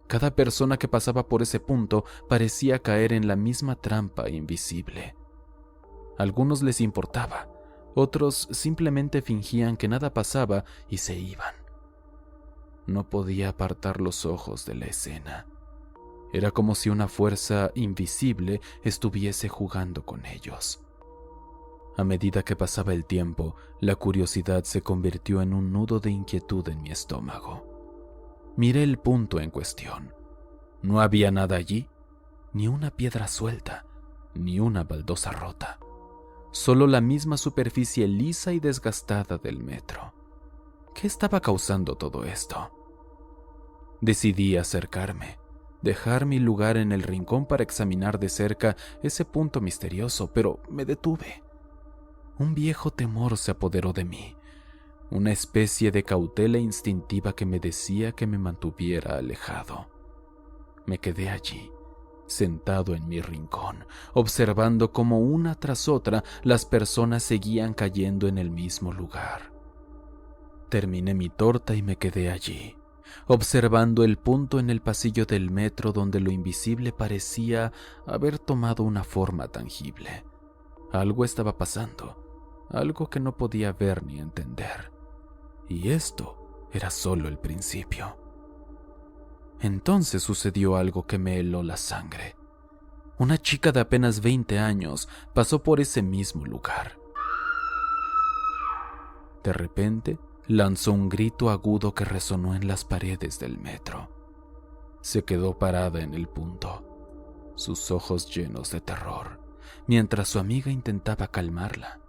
Speaker 1: Cada persona que pasaba por ese punto parecía caer en la misma trampa invisible. A algunos les importaba, otros simplemente fingían que nada pasaba y se iban. No podía apartar los ojos de la escena. Era como si una fuerza invisible estuviese jugando con ellos. A medida que pasaba el tiempo, la curiosidad se convirtió en un nudo de inquietud en mi estómago. Miré el punto en cuestión. No había nada allí, ni una piedra suelta, ni una baldosa rota. Solo la misma superficie lisa y desgastada del metro. ¿Qué estaba causando todo esto? Decidí acercarme, dejar mi lugar en el rincón para examinar de cerca ese punto misterioso, pero me detuve. Un viejo temor se apoderó de mí, una especie de cautela instintiva que me decía que me mantuviera alejado. Me quedé allí, sentado en mi rincón, observando cómo una tras otra las personas seguían cayendo en el mismo lugar. Terminé mi torta y me quedé allí, observando el punto en el pasillo del metro donde lo invisible parecía haber tomado una forma tangible. Algo estaba pasando, algo que no podía ver ni entender. Y esto era solo el principio. Entonces sucedió algo que me heló la sangre. Una chica de apenas 20 años pasó por ese mismo lugar. De repente, lanzó un grito agudo que resonó en las paredes del metro. Se quedó parada en el punto, sus ojos llenos de terror, mientras su amiga intentaba calmarla.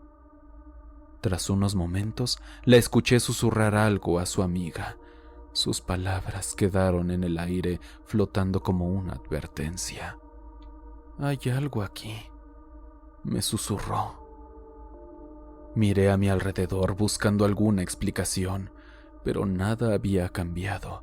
Speaker 1: Tras unos momentos, la escuché susurrar algo a su amiga. Sus palabras quedaron en el aire, flotando como una advertencia. «Hay algo aquí», me susurró. Miré a mi alrededor buscando alguna explicación, pero nada había cambiado.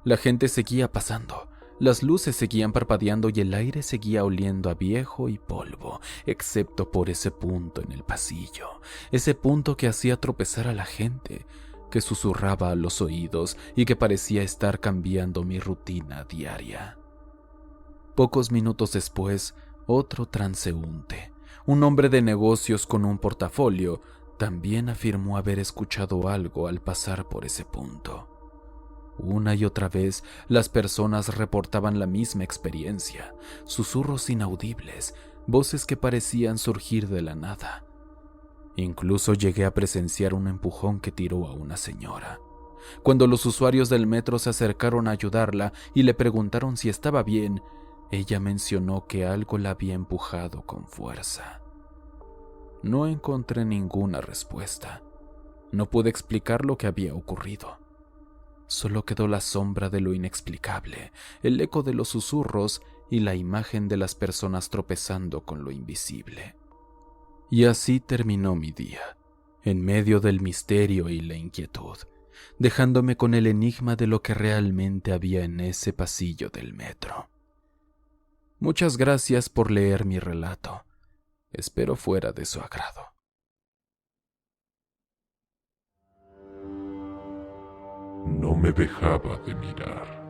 Speaker 1: La gente seguía pasando, las luces seguían parpadeando y el aire seguía oliendo a viejo y polvo, excepto por ese punto en el pasillo, ese punto que hacía tropezar a la gente, que susurraba a los oídos y que parecía estar cambiando mi rutina diaria. Pocos minutos después, otro transeúnte, un hombre de negocios con un portafolio, también afirmó haber escuchado algo al pasar por ese punto. Una y otra vez las personas reportaban la misma experiencia, susurros inaudibles, voces que parecían surgir de la nada. Incluso llegué a presenciar un empujón que tiró a una señora. Cuando los usuarios del metro se acercaron a ayudarla y le preguntaron si estaba bien, ella mencionó que algo la había empujado con fuerza. No encontré ninguna respuesta. No pude explicar lo que había ocurrido. Solo quedó la sombra de lo inexplicable, el eco de los susurros y la imagen de las personas tropezando con lo invisible. Y así terminó mi día, en medio del misterio y la inquietud, dejándome con el enigma de lo que realmente había en ese pasillo del metro. Muchas gracias por leer mi relato. Espero fuera de su agrado.
Speaker 2: No me dejaba de mirar.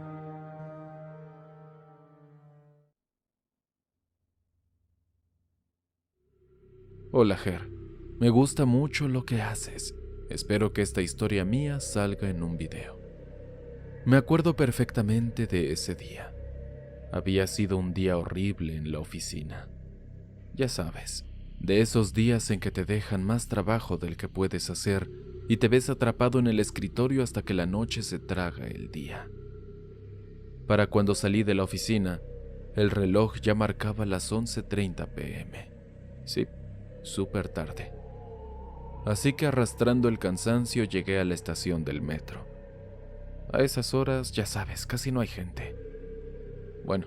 Speaker 1: Hola, Ger. Me gusta mucho lo que haces. Espero que esta historia mía salga en un video. Me acuerdo perfectamente de ese día. Había sido un día horrible en la oficina. Ya sabes, de esos días en que te dejan más trabajo del que puedes hacer y te ves atrapado en el escritorio hasta que la noche se traga el día. Para cuando salí de la oficina, el reloj ya marcaba las 11:30 p.m. Sí, súper tarde. Así que arrastrando el cansancio llegué a la estación del metro. A esas horas, ya sabes, casi no hay gente. Bueno,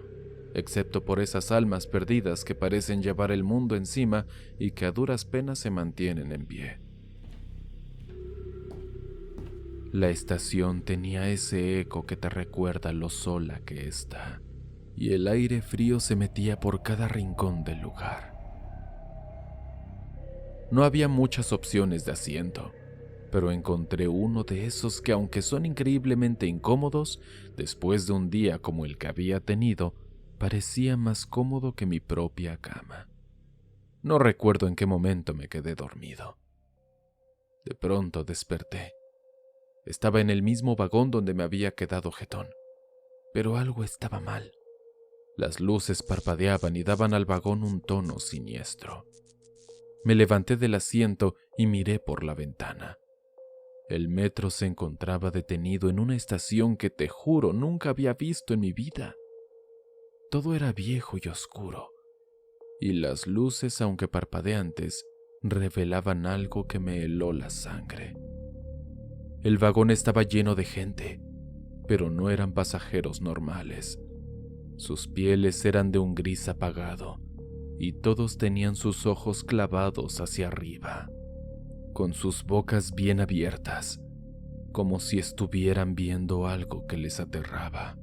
Speaker 1: excepto por esas almas perdidas que parecen llevar el mundo encima y que a duras penas se mantienen en pie. La estación tenía ese eco que te recuerda lo sola que está, y el aire frío se metía por cada rincón del lugar. No había muchas opciones de asiento, pero encontré uno de esos que, aunque son increíblemente incómodos, después de un día como el que había tenido, parecía más cómodo que mi propia cama. No recuerdo en qué momento me quedé dormido. De pronto desperté. Estaba en el mismo vagón donde me había quedado jetón, pero algo estaba mal. Las luces parpadeaban y daban al vagón un tono siniestro. Me levanté del asiento y miré por la ventana. El metro se encontraba detenido en una estación que, te juro, nunca había visto en mi vida. Todo era viejo y oscuro, y las luces, aunque parpadeantes, revelaban algo que me heló la sangre. El vagón estaba lleno de gente, pero no eran pasajeros normales. Sus pieles eran de un gris apagado, y todos tenían sus ojos clavados hacia arriba, con sus bocas bien abiertas, como si estuvieran viendo algo que les aterraba.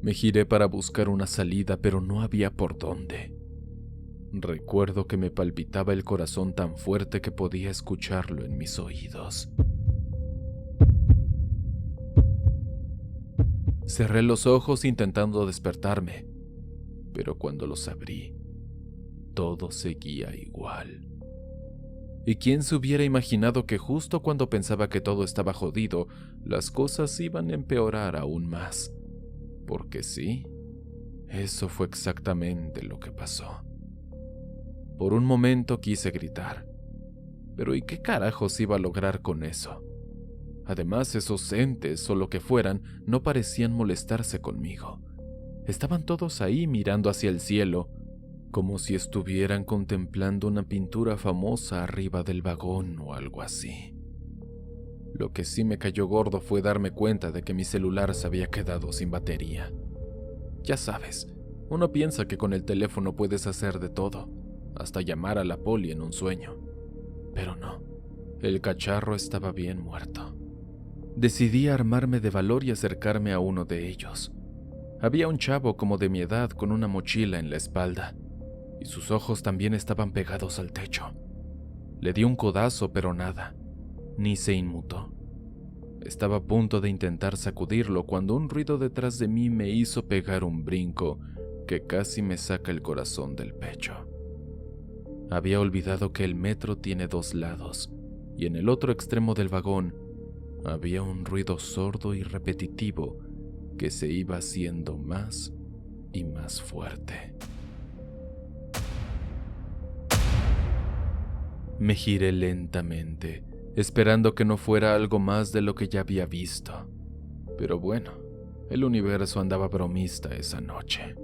Speaker 1: Me giré para buscar una salida, pero no había por dónde. Recuerdo que me palpitaba el corazón tan fuerte que podía escucharlo en mis oídos. Cerré los ojos intentando despertarme, pero cuando los abrí, todo seguía igual. ¿Y quién se hubiera imaginado que justo cuando pensaba que todo estaba jodido, las cosas iban a empeorar aún más? Porque sí, eso fue exactamente lo que pasó. Por un momento quise gritar, pero ¿y qué carajos iba a lograr con eso? Además, esos entes o lo que fueran no parecían molestarse conmigo. Estaban todos ahí mirando hacia el cielo, como si estuvieran contemplando una pintura famosa arriba del vagón o algo así. Lo que sí me cayó gordo fue darme cuenta de que mi celular se había quedado sin batería. Ya sabes, uno piensa que con el teléfono puedes hacer de todo, hasta llamar a la poli en un sueño. Pero no, el cacharro estaba bien muerto. Decidí armarme de valor y acercarme a uno de ellos. Había un chavo como de mi edad con una mochila en la espalda, y sus ojos también estaban pegados al techo. Le di un codazo, pero nada, ni se inmutó. Estaba a punto de intentar sacudirlo cuando un ruido detrás de mí me hizo pegar un brinco que casi me saca el corazón del pecho.
Speaker 3: Había olvidado que el metro tiene 2 lados, y en el otro extremo del vagón había un ruido sordo y repetitivo que se iba haciendo más y más fuerte. Me giré lentamente, esperando que no fuera algo más de lo que ya había visto. Pero bueno, el universo andaba bromista esa noche.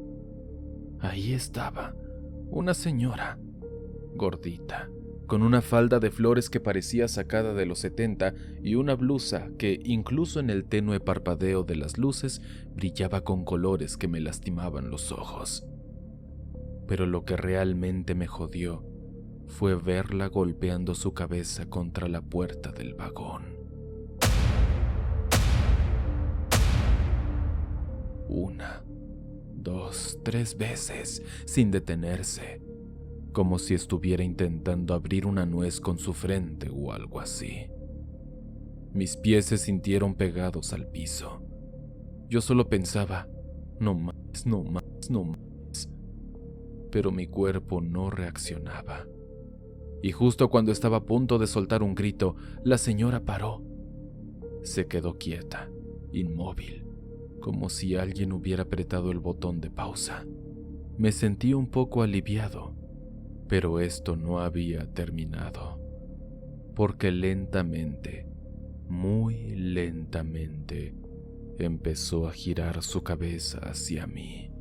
Speaker 3: Ahí estaba, una señora, gordita, con una falda de flores que parecía sacada de los 70 y una blusa que, incluso en el tenue parpadeo de las luces, brillaba con colores que me lastimaban los ojos. Pero lo que realmente me jodió fue verla golpeando su cabeza contra la puerta del vagón. 1, 2, 3 veces, sin detenerse, como si estuviera intentando abrir una nuez con su frente o algo así. Mis pies se sintieron pegados al piso. Yo solo pensaba, no más, no más, no más. Pero mi cuerpo no reaccionaba. Y justo cuando estaba a punto de soltar un grito, la señora paró. Se quedó quieta, inmóvil, como si alguien hubiera apretado el botón de pausa. Me sentí un poco aliviado, pero esto no había terminado, porque lentamente, muy lentamente, empezó a girar su cabeza hacia mí.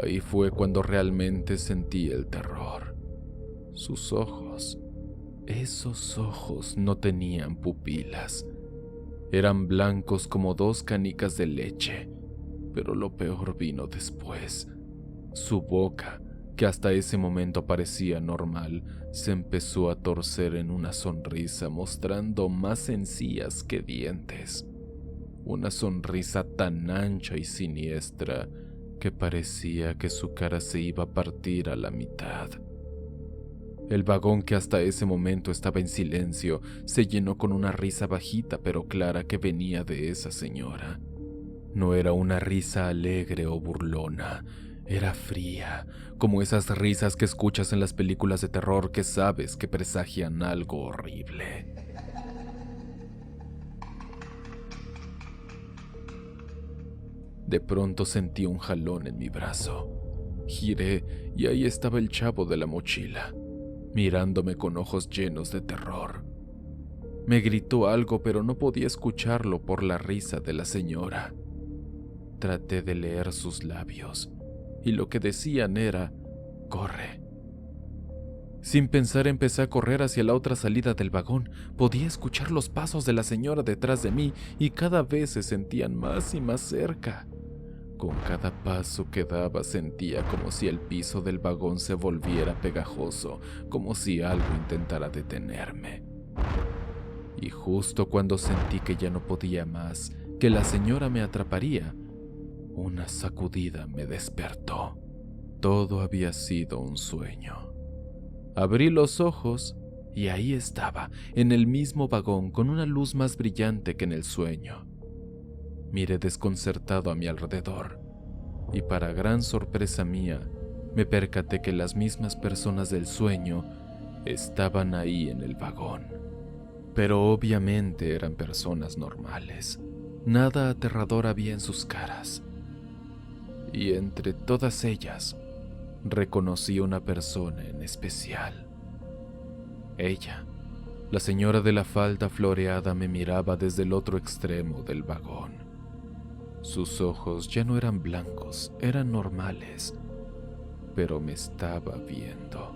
Speaker 3: Ahí fue cuando realmente sentí el terror. Sus ojos, esos ojos no tenían pupilas. Eran blancos como 2 canicas de leche, pero lo peor vino después. Su boca, que hasta ese momento parecía normal, se empezó a torcer en una sonrisa mostrando más encías que dientes. Una sonrisa tan ancha y siniestra que parecía que su cara se iba a partir a la mitad. El vagón, que hasta ese momento estaba en silencio, se llenó con una risa bajita pero clara que venía de esa señora. No era una risa alegre o burlona, era fría, como esas risas que escuchas en las películas de terror que sabes que presagian algo horrible. De pronto sentí un jalón en mi brazo. Giré y ahí estaba el chavo de la mochila, mirándome con ojos llenos de terror. Me gritó algo, pero no podía escucharlo por la risa de la señora. Traté de leer sus labios, y lo que decían era, «corre». Sin pensar empecé a correr hacia la otra salida del vagón. Podía escuchar los pasos de la señora detrás de mí, y cada vez se sentían más y más cerca. Con cada paso que daba sentía como si el piso del vagón se volviera pegajoso, como si algo intentara detenerme. Y justo cuando sentí que ya no podía más, que la señora me atraparía, una sacudida me despertó. Todo había sido un sueño. Abrí los ojos y ahí estaba, en el mismo vagón, con una luz más brillante que en el sueño. Miré desconcertado a mi alrededor, y para gran sorpresa mía, me percaté que las mismas personas del sueño estaban ahí en el vagón. Pero obviamente eran personas normales. Nada aterrador había en sus caras. Y entre todas ellas, reconocí una persona en especial. Ella, la señora de la falda floreada, me miraba desde el otro extremo del vagón. Sus ojos ya no eran blancos, eran normales, pero me estaba viendo.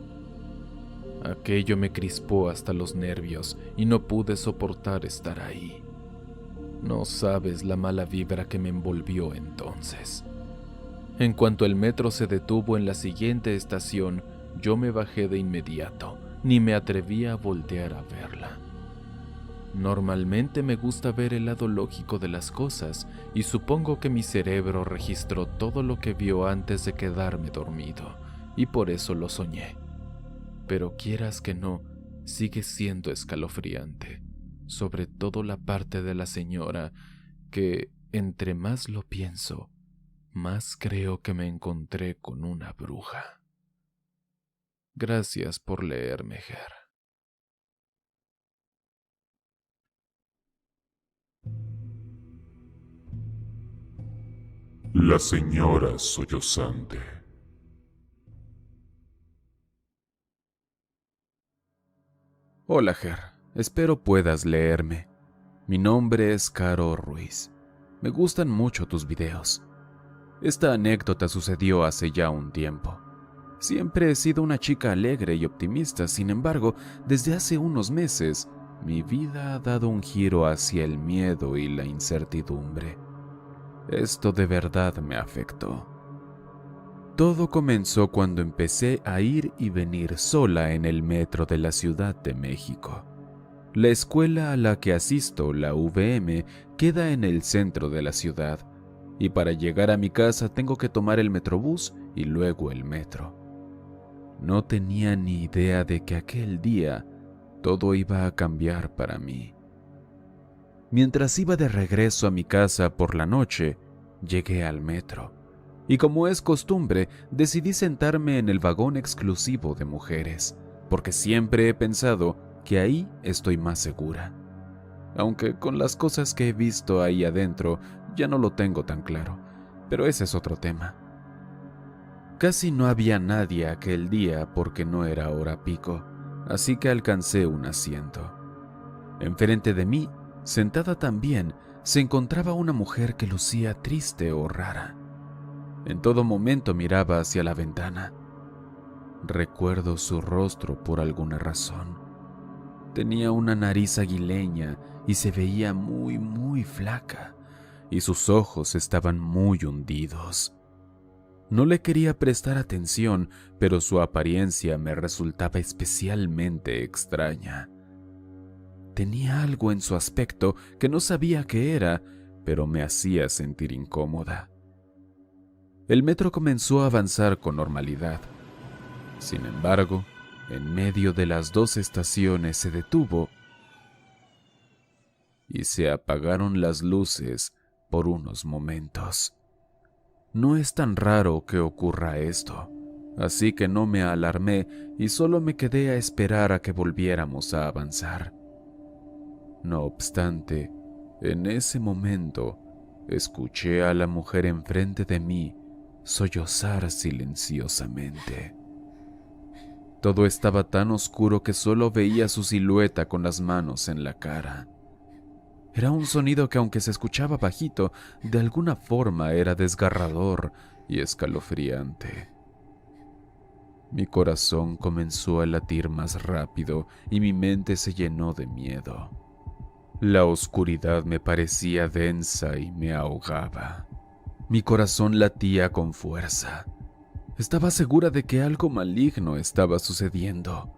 Speaker 3: Aquello me crispó hasta los nervios y no pude soportar estar ahí. No sabes la mala vibra que me envolvió entonces. En cuanto el metro se detuvo en la siguiente estación, yo me bajé de inmediato, ni me atrevía a voltear a verla. Normalmente me gusta ver el lado lógico de las cosas, y supongo que mi cerebro registró todo lo que vio antes de quedarme dormido, y por eso lo soñé. Pero quieras que no, sigue siendo escalofriante, sobre todo la parte de la señora, que, entre más lo pienso, más creo que me encontré con una bruja.
Speaker 1: Gracias por leerme, Ger.
Speaker 2: La señora sollozante.
Speaker 1: Hola, Ger. Espero puedas leerme. Mi nombre es Caro Ruiz. Me gustan mucho tus videos. Esta anécdota sucedió hace ya un tiempo. Siempre he sido una chica alegre y optimista, sin embargo, desde hace unos meses, mi vida ha dado un giro hacia el miedo y la incertidumbre. Esto de verdad me afectó. Todo comenzó cuando empecé a ir y venir sola en el metro de la Ciudad de México. La escuela a la que asisto, la UVM, queda en el centro de la ciudad, y para llegar a mi casa tengo que tomar el metrobús y luego el metro. No tenía ni idea de que aquel día todo iba a cambiar para mí. Mientras iba de regreso a mi casa por la noche, llegué al metro, y como es costumbre, decidí sentarme en el vagón exclusivo de mujeres, porque siempre he pensado que ahí estoy más segura. Aunque con las cosas que he visto ahí adentro ya no lo tengo tan claro, pero ese es otro tema. Casi no había nadie aquel día porque no era hora pico, así que alcancé un asiento. Enfrente de mí, sentada también, se encontraba una mujer que lucía triste o rara. En todo momento miraba hacia la ventana. Recuerdo su rostro por alguna razón. Tenía una nariz aguileña y se veía muy flaca, y sus ojos estaban muy hundidos. No le quería prestar atención, pero su apariencia me resultaba especialmente extraña. Tenía algo en su aspecto que no sabía qué era, pero me hacía sentir incómoda. El metro comenzó a avanzar con normalidad. Sin embargo, en medio de las dos estaciones se detuvo y se apagaron las luces por unos momentos. No es tan raro que ocurra esto, así que no me alarmé y solo me quedé a esperar a que volviéramos a avanzar. No obstante, en ese momento, escuché a la mujer enfrente de mí sollozar silenciosamente. Todo estaba tan oscuro que solo veía su silueta con las manos en la cara. Era un sonido que, aunque se escuchaba bajito, de alguna forma era desgarrador y escalofriante. Mi corazón comenzó a latir más rápido y mi mente se llenó de miedo. La oscuridad me parecía densa y me ahogaba. Mi corazón latía con fuerza. Estaba segura de que algo maligno estaba sucediendo,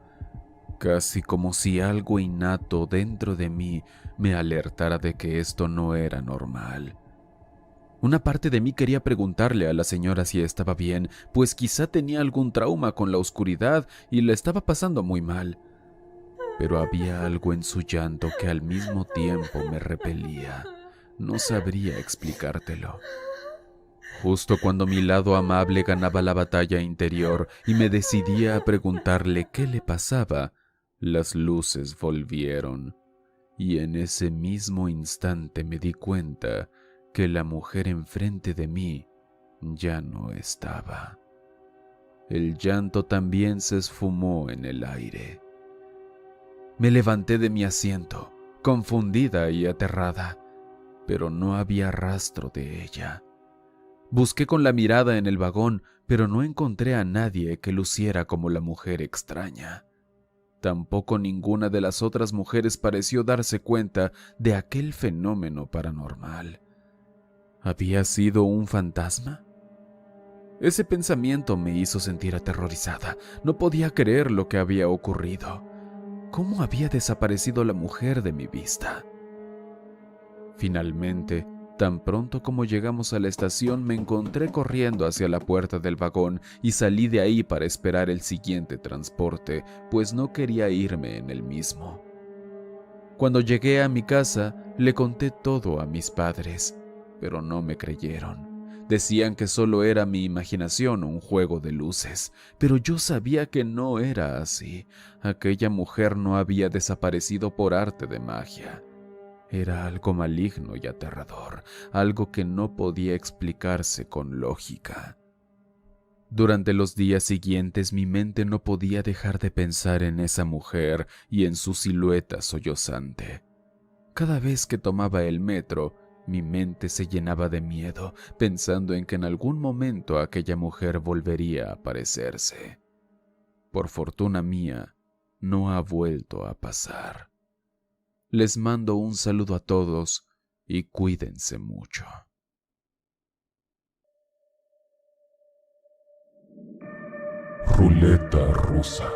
Speaker 1: casi como si algo innato dentro de mí me alertara de que esto no era normal. Una parte de mí quería preguntarle a la señora si estaba bien, pues quizá tenía algún trauma con la oscuridad y la estaba pasando muy mal. Pero había algo en su llanto que al mismo tiempo me repelía. No sabría explicártelo. Justo cuando mi lado amable ganaba la batalla interior y me decidía a preguntarle qué le pasaba, las luces volvieron, y en ese mismo instante me di cuenta que la mujer enfrente de mí ya no estaba. El llanto también se esfumó en el aire. Me levanté de mi asiento, confundida y aterrada, pero no había rastro de ella. Busqué con la mirada en el vagón, pero no encontré a nadie que luciera como la mujer extraña. Tampoco ninguna de las otras mujeres pareció darse cuenta de aquel fenómeno paranormal. ¿Había sido un fantasma? Ese pensamiento me hizo sentir aterrorizada. No podía creer lo que había ocurrido. ¿Cómo había desaparecido la mujer de mi vista? Finalmente, tan pronto como llegamos a la estación, me encontré corriendo hacia la puerta del vagón y salí de ahí para esperar el siguiente transporte, pues no quería irme en el mismo. Cuando llegué a mi casa, le conté todo a mis padres, pero no me creyeron.
Speaker 4: Decían que solo era mi imaginación, un juego de luces, pero yo sabía que no era así. Aquella mujer no había desaparecido por arte de magia. Era algo maligno y aterrador, algo que no podía explicarse con lógica. Durante los días siguientes mi mente no podía dejar de pensar en esa mujer y en su silueta sollozante. Cada vez que tomaba el metro, mi mente se llenaba de miedo, pensando en que en algún momento aquella mujer volvería a aparecerse. Por fortuna mía, no ha vuelto a pasar. Les mando un saludo a todos y cuídense mucho.
Speaker 2: Ruleta rusa.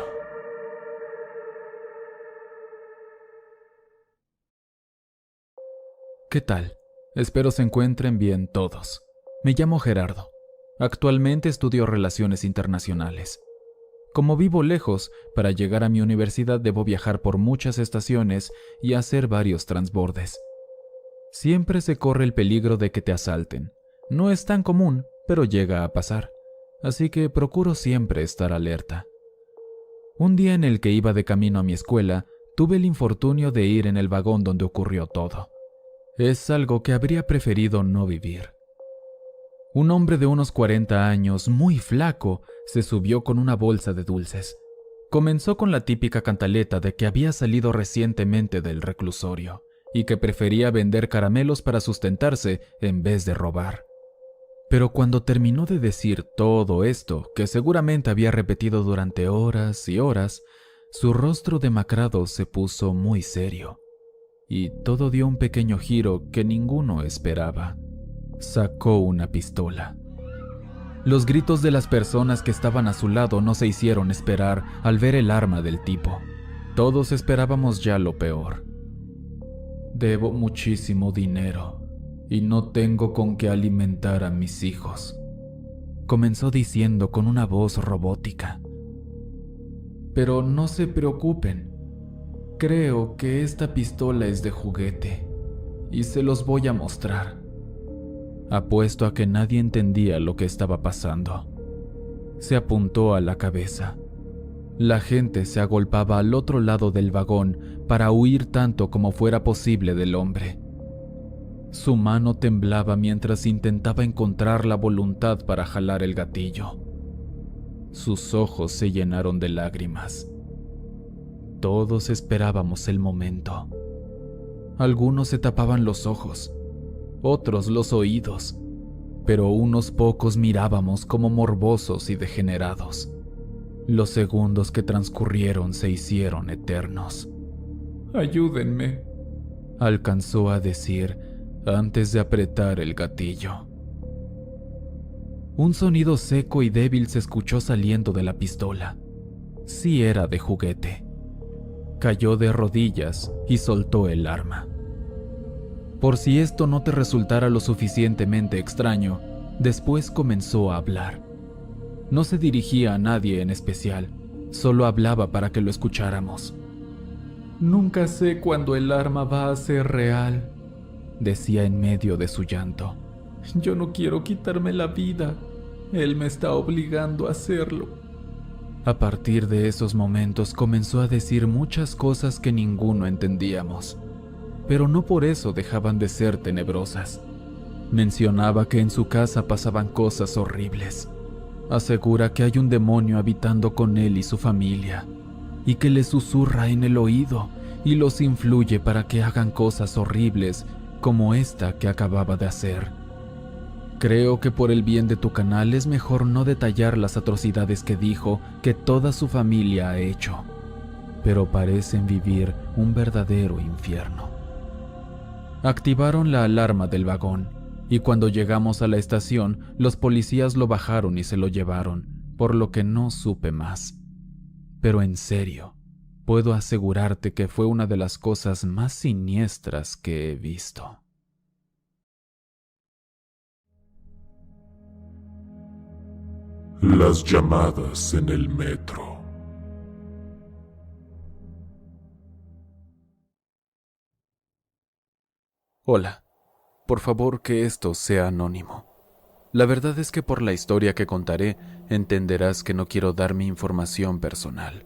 Speaker 1: ¿Qué tal? Espero se encuentren bien todos. Me llamo Gerardo. Actualmente estudio Relaciones Internacionales. Como vivo lejos, para llegar a mi universidad debo viajar por muchas estaciones y hacer varios transbordes. Siempre se corre el peligro de que te asalten. No es tan común, pero llega a pasar. Así que procuro siempre estar alerta. Un día en el que iba de camino a mi escuela, tuve el infortunio de ir en el vagón donde ocurrió todo. Es algo que habría preferido no vivir. Un hombre de unos 40 años, muy flaco, se subió con una bolsa de dulces. Comenzó con la típica cantaleta de que había salido recientemente del reclusorio y que prefería vender caramelos para sustentarse en vez de robar. Pero cuando terminó de decir todo esto, que seguramente había repetido durante horas y horas, su rostro demacrado se puso muy serio. Y todo dio un pequeño giro que ninguno esperaba. Sacó una pistola. Los gritos de las personas que estaban a su lado no se hicieron esperar al ver el arma del tipo. Todos esperábamos ya lo peor. Debo muchísimo dinero y no tengo con qué alimentar a mis hijos, comenzó diciendo con una voz robótica. Pero no se preocupen. Creo que esta pistola es de juguete y se los voy a mostrar. Apuesto a que nadie entendía lo que estaba pasando. Se apuntó a la cabeza. La gente se agolpaba al otro lado del vagón para huir tanto como fuera posible del hombre. Su mano temblaba mientras intentaba encontrar la voluntad para jalar el gatillo. Sus ojos se llenaron de lágrimas. Todos esperábamos el momento. Algunos se tapaban los ojos, otros los oídos, pero unos pocos mirábamos como morbosos y degenerados. Los segundos que transcurrieron se hicieron eternos. «Ayúdenme», alcanzó a decir antes de apretar el gatillo. Un sonido seco y débil se escuchó saliendo de la pistola. Sí era de juguete. Cayó de rodillas y soltó el arma. Por si esto no te resultara lo suficientemente extraño, después comenzó a hablar. No se dirigía a nadie en especial, solo hablaba para que lo escucháramos. «Nunca sé cuándo el arma va a ser real», decía en medio de su llanto. «Yo no quiero quitarme la vida. Él me está obligando a hacerlo». A partir de esos momentos comenzó a decir muchas cosas que ninguno entendíamos, pero no por eso dejaban de ser tenebrosas. Mencionaba que en su casa pasaban cosas horribles. Asegura que hay un demonio habitando con él y su familia, y que les susurra en el oído y los influye para que hagan cosas horribles como esta que acababa de hacer. Creo que por el bien de tu canal es mejor no detallar las atrocidades que dijo que toda su familia ha hecho, pero parecen vivir un verdadero infierno. Activaron la alarma del vagón, y cuando llegamos a la estación, los policías lo bajaron y se lo llevaron, por lo que no supe más. Pero en serio, puedo asegurarte que fue una de las cosas más siniestras que he visto.
Speaker 2: Las llamadas en el metro.
Speaker 1: Hola, por favor que esto sea anónimo. La verdad es que por la historia que contaré, entenderás que no quiero dar mi información personal.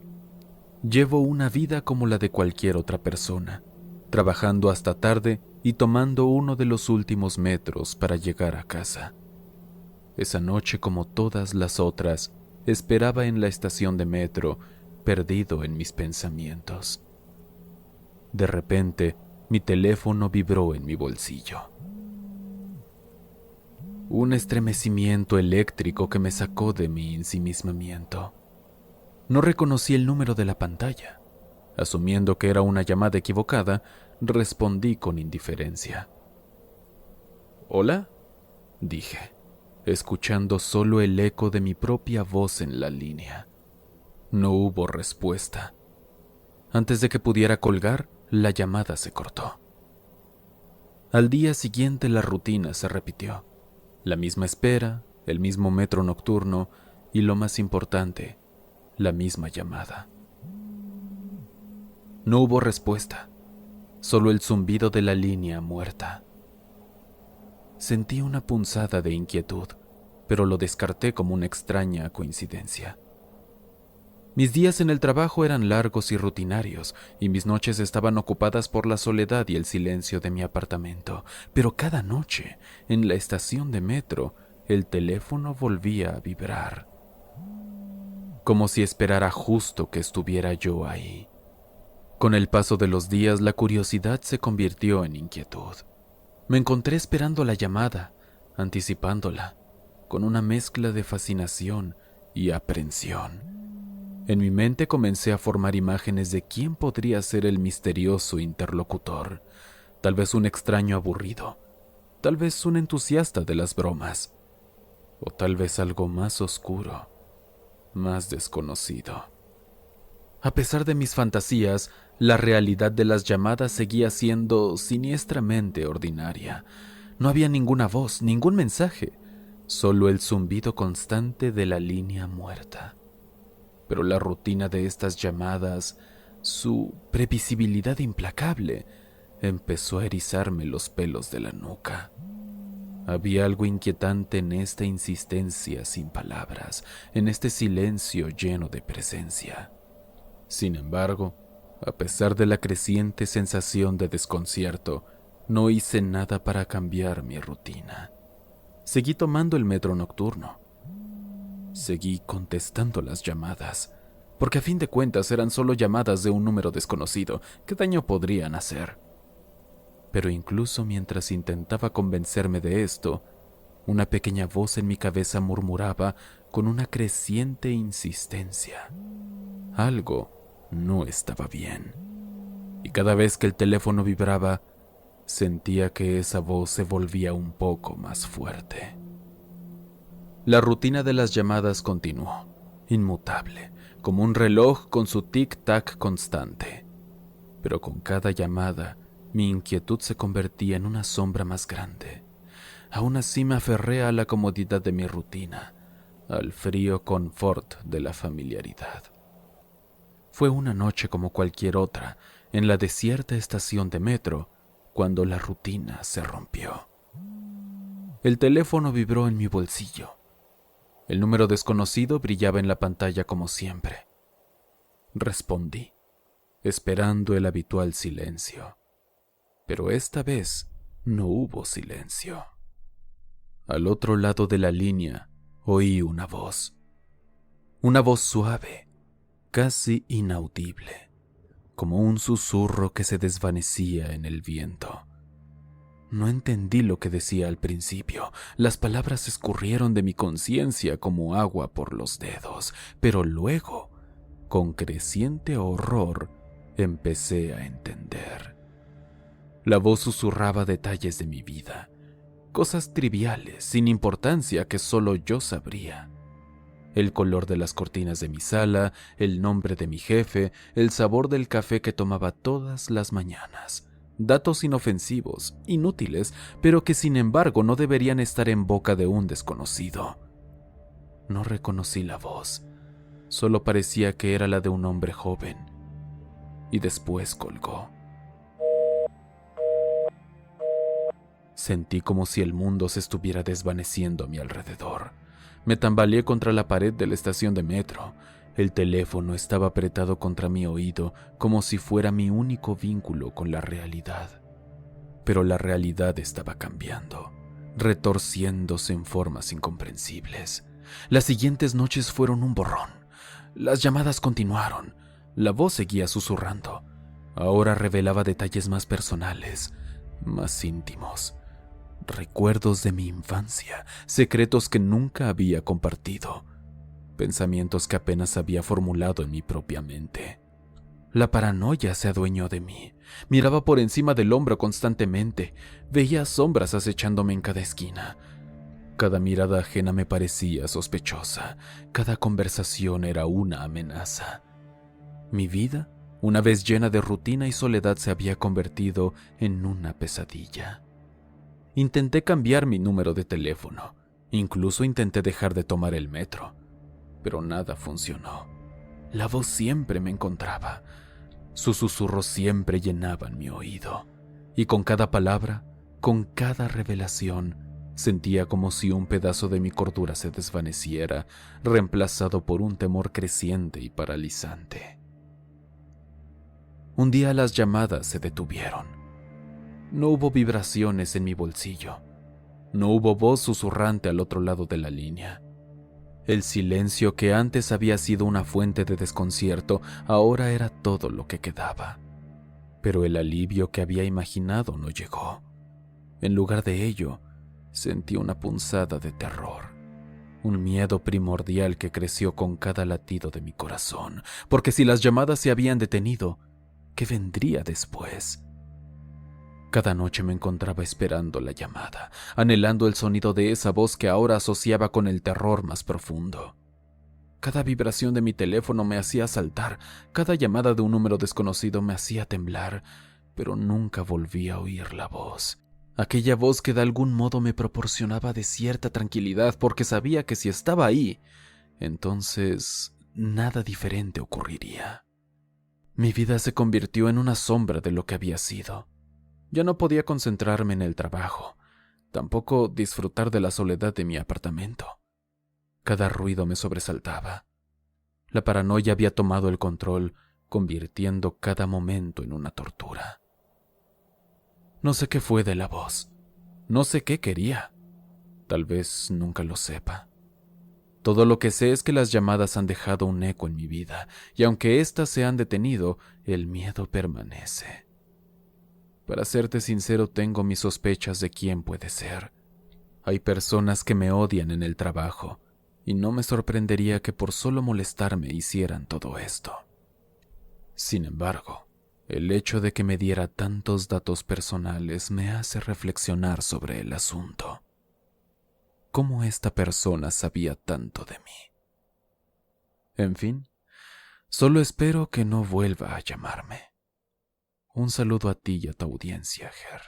Speaker 1: Llevo una vida como la de cualquier otra persona, trabajando hasta tarde y tomando uno de los últimos metros para llegar a casa. Esa noche, como todas las otras, esperaba en la estación de metro, perdido en mis pensamientos. De repente, mi teléfono vibró en mi bolsillo. Un estremecimiento eléctrico que me sacó de mi ensimismamiento. No reconocí el número de la pantalla. Asumiendo que era una llamada equivocada, respondí con indiferencia. «¿Hola?», dije, escuchando solo el eco de mi propia voz en la línea. No hubo respuesta. Antes de que pudiera colgar, la llamada se cortó. Al día siguiente la rutina se repitió. La misma espera, el mismo metro nocturno y, lo más importante, la misma llamada. No hubo respuesta, solo el zumbido de la línea muerta. Sentí una punzada de inquietud, pero lo descarté como una extraña coincidencia. Mis días en el trabajo eran largos y rutinarios, y mis noches estaban ocupadas por la soledad y el silencio de mi apartamento. Pero cada noche, en la estación de metro, el teléfono volvía a vibrar, como si esperara justo que estuviera yo ahí. Con el paso de los días, la curiosidad se convirtió en inquietud. Me encontré esperando la llamada, anticipándola, con una mezcla de fascinación y aprensión. En mi mente comencé a formar imágenes de quién podría ser el misterioso interlocutor. Tal vez un extraño aburrido, tal vez un entusiasta de las bromas, o tal vez algo más oscuro, más desconocido. A pesar de mis fantasías, la realidad de las llamadas seguía siendo siniestramente ordinaria. No había ninguna voz, ningún mensaje, solo el zumbido constante de la línea muerta. Pero la rutina de estas llamadas, su previsibilidad implacable, empezó a erizarme los pelos de la nuca. Había algo inquietante en esta insistencia sin palabras, en este silencio lleno de presencia. Sin embargo, a pesar de la creciente sensación de desconcierto, no hice nada para cambiar mi rutina. Seguí tomando el metro nocturno. Seguí contestando las llamadas, porque a fin de cuentas eran solo llamadas de un número desconocido. ¿Qué daño podrían hacer? Pero incluso mientras intentaba convencerme de esto, una pequeña voz en mi cabeza murmuraba con una creciente insistencia. Algo no estaba bien. Y cada vez que el teléfono vibraba, sentía que esa voz se volvía un poco más fuerte. La rutina de las llamadas continuó, inmutable, como un reloj con su tic-tac constante. Pero con cada llamada, mi inquietud se convertía en una sombra más grande. Aún así me aferré a la comodidad de mi rutina, al frío confort de la familiaridad. Fue una noche como cualquier otra, en la desierta estación de metro, cuando la rutina se rompió. El teléfono vibró en mi bolsillo. El número desconocido brillaba en la pantalla como siempre. Respondí, esperando el habitual silencio. Pero esta vez no hubo silencio. Al otro lado de la línea oí una voz suave, casi inaudible, como un susurro que se desvanecía en el viento. No entendí lo que decía al principio. Las palabras escurrieron de mi conciencia como agua por los dedos, pero luego, con creciente horror, empecé a entender. La voz susurraba detalles de mi vida, cosas triviales, sin importancia que solo yo sabría. El color de las cortinas de mi sala, el nombre de mi jefe, el sabor del café que tomaba todas las mañanas. Datos inofensivos, inútiles, pero que sin embargo no deberían estar en boca de un desconocido. No reconocí la voz, solo parecía que era la de un hombre joven, y después colgó.
Speaker 4: Sentí como si el mundo se estuviera desvaneciendo a mi alrededor. Me tambaleé contra la pared de la estación de metro. El teléfono estaba apretado contra mi oído como si fuera mi único vínculo con la realidad. Pero la realidad estaba cambiando, retorciéndose en formas incomprensibles. Las siguientes noches fueron un borrón. Las llamadas continuaron. La voz seguía susurrando. Ahora revelaba detalles más personales, más íntimos. Recuerdos de mi infancia, secretos que nunca había compartido, pensamientos que apenas había formulado en mi propia mente. La paranoia se adueñó de mí. Miraba por encima del hombro constantemente. Veía sombras acechándome en cada esquina. Cada mirada ajena me parecía sospechosa. Cada conversación era una amenaza. Mi vida, una vez llena de rutina y soledad, se había convertido en una pesadilla. Intenté cambiar mi número de teléfono. Incluso intenté dejar de tomar el metro. Pero nada funcionó. La voz siempre me encontraba. Sus susurros siempre llenaban mi oído. Y con cada palabra, con cada revelación, sentía como si un pedazo de mi cordura se desvaneciera, reemplazado por un temor creciente y paralizante. Un día las llamadas se detuvieron. No hubo vibraciones en mi bolsillo. No hubo voz susurrante al otro lado de la línea. El silencio que antes había sido una fuente de desconcierto, ahora era todo lo que quedaba. Pero el alivio que había imaginado no llegó. En lugar de ello, sentí una punzada de terror. Un miedo primordial que creció con cada latido de mi corazón, porque si las llamadas se habían detenido, ¿qué vendría después? Cada noche me encontraba esperando la llamada, anhelando el sonido de esa voz que ahora asociaba con el terror más profundo. Cada vibración de mi teléfono me hacía saltar, cada llamada de un número desconocido me hacía temblar, pero nunca volví a oír la voz. Aquella voz que de algún modo me proporcionaba de cierta tranquilidad porque sabía que si estaba ahí, entonces nada diferente ocurriría. Mi vida se convirtió en una sombra de lo que había sido. Ya no podía concentrarme en el trabajo, tampoco disfrutar de la soledad de mi apartamento. Cada ruido me sobresaltaba. La paranoia había tomado el control, convirtiendo cada momento en una tortura. No sé qué fue de la voz, no sé qué quería. Tal vez nunca lo sepa. Todo lo que sé es que las llamadas han dejado un eco en mi vida, y aunque éstas se han detenido, el miedo permanece. Para serte sincero, tengo mis sospechas de quién puede ser. Hay personas que me odian en el trabajo, y no me sorprendería que por solo molestarme hicieran todo esto. Sin embargo, el hecho de que me diera tantos datos personales me hace reflexionar sobre el asunto. ¿Cómo esta persona sabía tanto de mí? En fin, solo espero que no vuelva a llamarme. Un saludo a ti y a tu audiencia, Ger.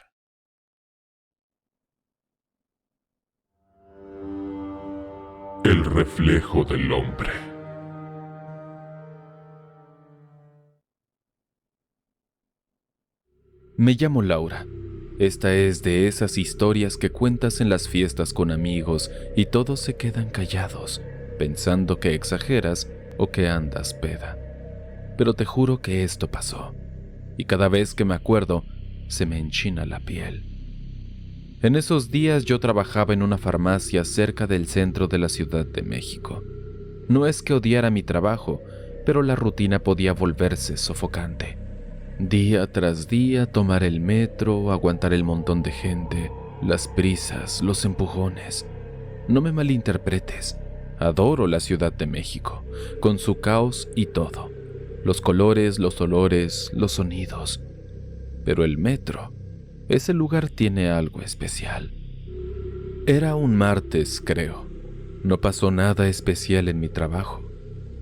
Speaker 2: El reflejo del hombre.
Speaker 1: Me llamo Laura. Esta es de esas historias que cuentas en las fiestas con amigos y todos se quedan callados, pensando que exageras o que andas peda. Pero te juro que esto pasó. Y cada vez que me acuerdo, se me enchina la piel. En esos días yo trabajaba en una farmacia cerca del centro de la Ciudad de México. No es que odiara mi trabajo, pero la rutina podía volverse sofocante. Día tras día tomar el metro, aguantar el montón de gente, las prisas, los empujones. No me malinterpretes, adoro la Ciudad de México, con su caos y todo. Los colores, los olores, los sonidos. Pero el metro, ese lugar tiene algo especial. Era un martes, creo. No pasó nada especial en mi trabajo.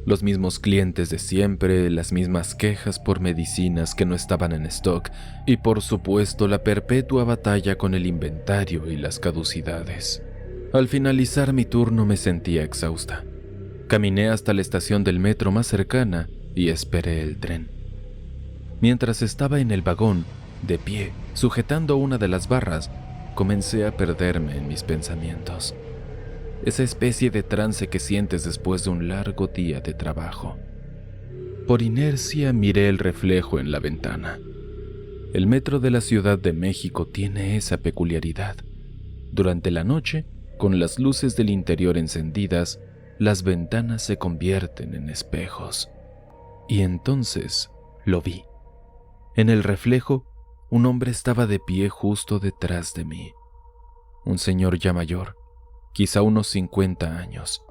Speaker 1: Los mismos clientes de siempre, las mismas quejas por medicinas que no estaban en stock y por supuesto la perpetua batalla con el inventario y las caducidades. Al finalizar mi turno me sentía exhausta. Caminé hasta la estación del metro más cercana y esperé el tren. Mientras estaba en el vagón, de pie, sujetando una de las barras, comencé a perderme en mis pensamientos. Esa especie de trance que sientes después de un largo día de trabajo. Por inercia miré el reflejo en la ventana. El metro de la Ciudad de México tiene esa peculiaridad. Durante la noche, con las luces del interior encendidas, las ventanas se convierten en espejos. Y entonces lo vi. En el reflejo, un hombre estaba de pie justo detrás de mí. Un señor ya mayor, quizá unos 50 años,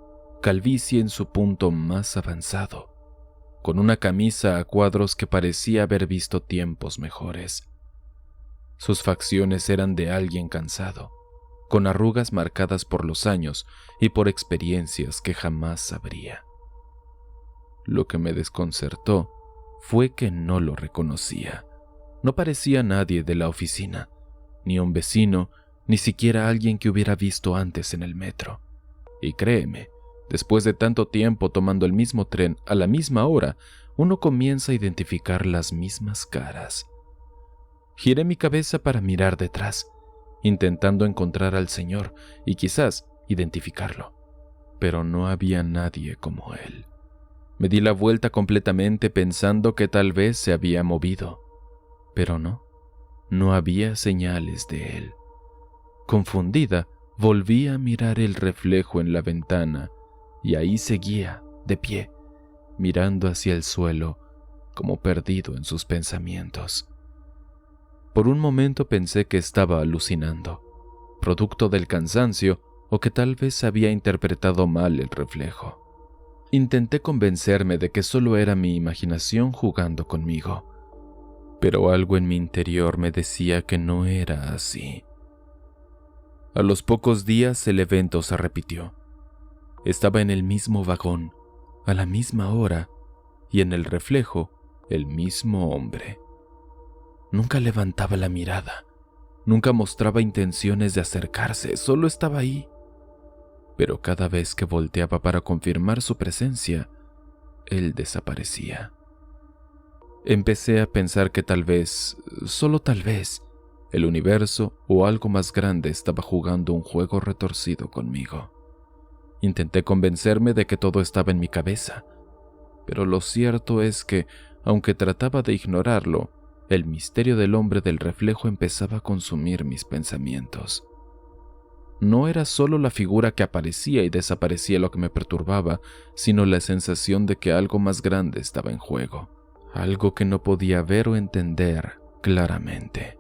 Speaker 1: calvicie en su punto más avanzado, con una camisa a cuadros que parecía haber visto tiempos mejores. Sus facciones eran de alguien cansado, con arrugas marcadas por los años y por experiencias que jamás sabría. Lo que me desconcertó fue que no lo reconocía. No parecía nadie de la oficina, ni un vecino, ni siquiera alguien que hubiera visto antes en el metro. Y créeme, después de tanto tiempo tomando el mismo tren a la misma hora, uno comienza a identificar las mismas caras. Giré mi cabeza para mirar detrás, intentando encontrar al señor y quizás identificarlo, pero no había nadie como él. Me di la vuelta completamente pensando que tal vez se había movido, pero no había señales de él. Confundida, volví a mirar el reflejo en la ventana y ahí seguía, de pie, mirando hacia el suelo, como perdido en sus pensamientos. Por un momento pensé que estaba alucinando, producto del cansancio o que tal vez había interpretado mal el reflejo. Intenté convencerme de que solo era mi imaginación jugando conmigo, pero algo en mi interior me decía que no era así. A los pocos días el evento se repitió. Estaba en el mismo vagón, a la misma hora, y en el reflejo, el mismo hombre. Nunca levantaba la mirada, nunca mostraba intenciones de acercarse, solo estaba ahí. Pero cada vez que volteaba para confirmar su presencia, él desaparecía. Empecé a pensar que tal vez, solo tal vez, el universo o algo más grande estaba jugando un juego retorcido conmigo. Intenté convencerme de que todo estaba en mi cabeza, pero lo cierto es que, aunque trataba de ignorarlo, el misterio del hombre del reflejo empezaba a consumir mis pensamientos. No era solo la figura que aparecía y desaparecía lo que me perturbaba, sino la sensación de que algo más grande estaba en juego, algo que no podía ver o entender claramente.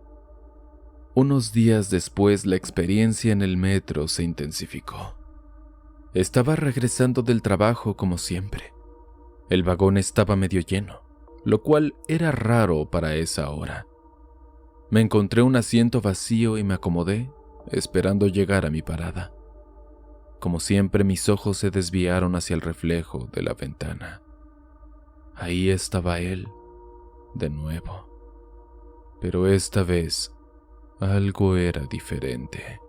Speaker 1: Unos días después, la experiencia en el metro se intensificó. Estaba regresando del trabajo como siempre. El vagón estaba medio lleno, lo cual era raro para esa hora. Me encontré un asiento vacío y me acomodé, esperando llegar a mi parada. Como siempre, mis ojos se desviaron hacia el reflejo de la ventana. Ahí estaba él, de nuevo. Pero esta vez, algo era diferente.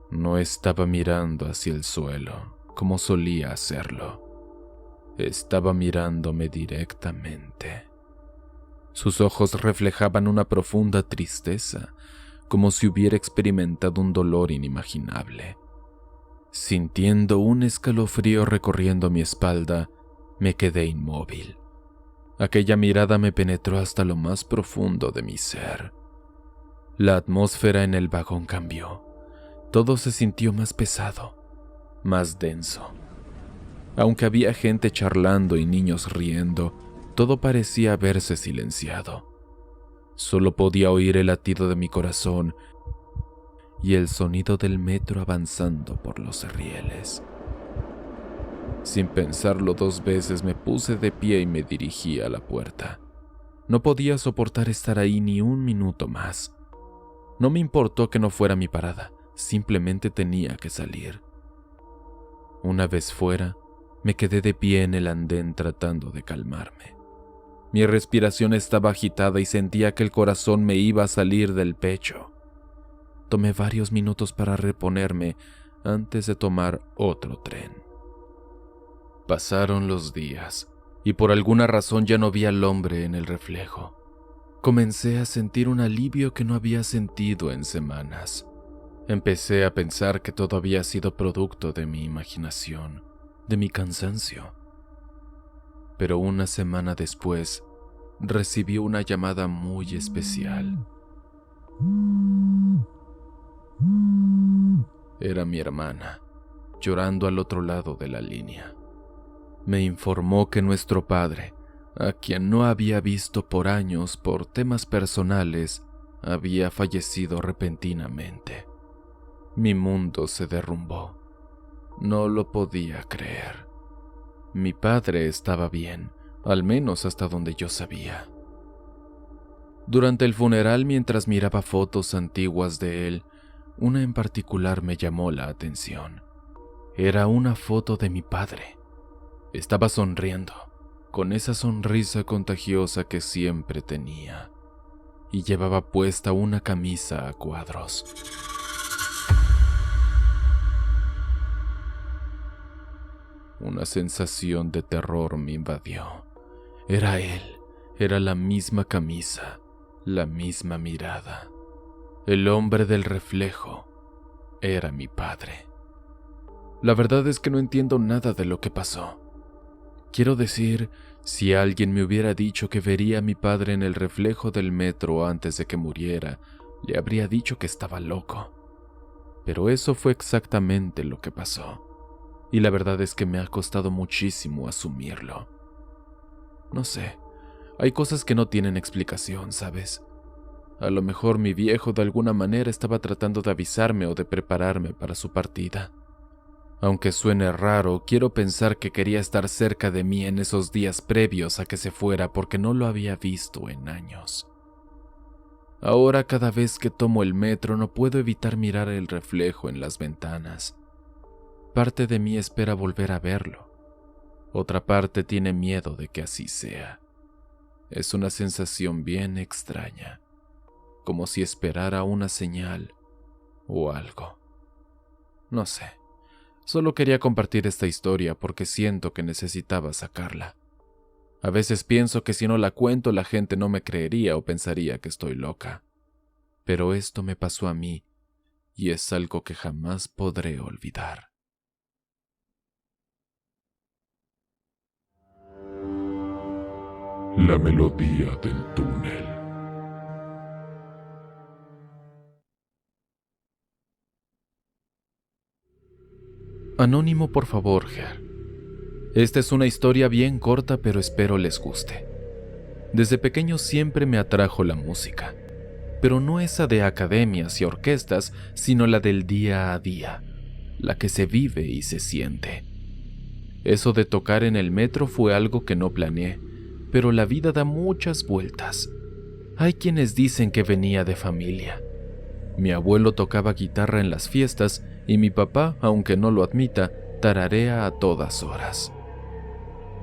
Speaker 1: No estaba mirando hacia el suelo, como solía hacerlo. Estaba mirándome directamente. Sus ojos reflejaban una profunda tristeza, como si hubiera experimentado un dolor inimaginable. Sintiendo un escalofrío recorriendo mi espalda, me quedé inmóvil. Aquella mirada me penetró hasta lo más profundo de mi ser. La atmósfera en el vagón cambió. Todo se sintió más pesado, más denso. Aunque había gente charlando y niños riendo, todo parecía haberse silenciado. Solo podía oír el latido de mi corazón y el sonido del metro avanzando por los rieles. Sin pensarlo 2 veces me puse de pie y me dirigí a la puerta. No podía soportar estar ahí ni un minuto más. No me importó que no fuera mi parada, simplemente tenía que salir. Una vez fuera, me quedé de pie en el andén tratando de calmarme. Mi respiración estaba agitada y sentía que el corazón me iba a salir del pecho. Tomé varios minutos para reponerme antes de tomar otro tren. Pasaron los días y por alguna razón ya no vi al hombre en el reflejo. comencé a sentir un alivio que no había sentido en semanas. Empecé a pensar que todo había sido producto de mi imaginación, de mi cansancio. Pero una semana después, recibí una llamada muy especial. Era mi hermana, llorando al otro lado de la línea. Me informó que nuestro padre, a quien no había visto por años por temas personales, había fallecido repentinamente. Mi mundo se derrumbó. No lo podía creer. Mi padre estaba bien, al menos hasta donde yo sabía. Durante el funeral, mientras miraba fotos antiguas de él, una en particular me llamó la atención. Era una foto de mi padre. Estaba sonriendo, con esa sonrisa contagiosa que siempre tenía, y llevaba puesta una camisa a cuadros. Una sensación de terror me invadió. Era él, era la misma camisa, la misma mirada. El hombre del reflejo era mi padre. La verdad es que no entiendo nada de lo que pasó. Quiero decir, si alguien me hubiera dicho que vería a mi padre en el reflejo del metro antes de que muriera, le habría dicho que estaba loco. Pero eso fue exactamente lo que pasó. Y la verdad es que me ha costado muchísimo asumirlo. No sé, hay cosas que no tienen explicación, ¿sabes? A lo mejor mi viejo de alguna manera estaba tratando de avisarme o de prepararme para su partida. Aunque suene raro, quiero pensar que quería estar cerca de mí en esos días previos a que se fuera porque no lo había visto en años. Ahora cada vez que tomo el metro no puedo evitar mirar el reflejo en las ventanas. Parte de mí espera volver a verlo. Otra parte tiene miedo de que así sea. Es una sensación bien extraña, como si esperara una señal o algo. No sé, solo quería compartir esta historia porque siento que necesitaba sacarla. A veces pienso que si no la cuento la gente no me creería o pensaría que estoy loca. Pero esto me pasó a mí y es algo que jamás podré olvidar.
Speaker 2: La melodía del túnel.
Speaker 1: Anónimo, por favor, Ger. Esta es una historia bien corta, pero espero les guste. Desde pequeño siempre me atrajo la música, pero no esa de academias y orquestas, sino la del día a día, la que se vive y se siente. Eso de tocar en el metro fue algo que no planeé, pero la vida da muchas vueltas. Hay quienes dicen que venía de familia. Mi abuelo tocaba guitarra en las fiestas y mi papá, aunque no lo admita, tararea a todas horas.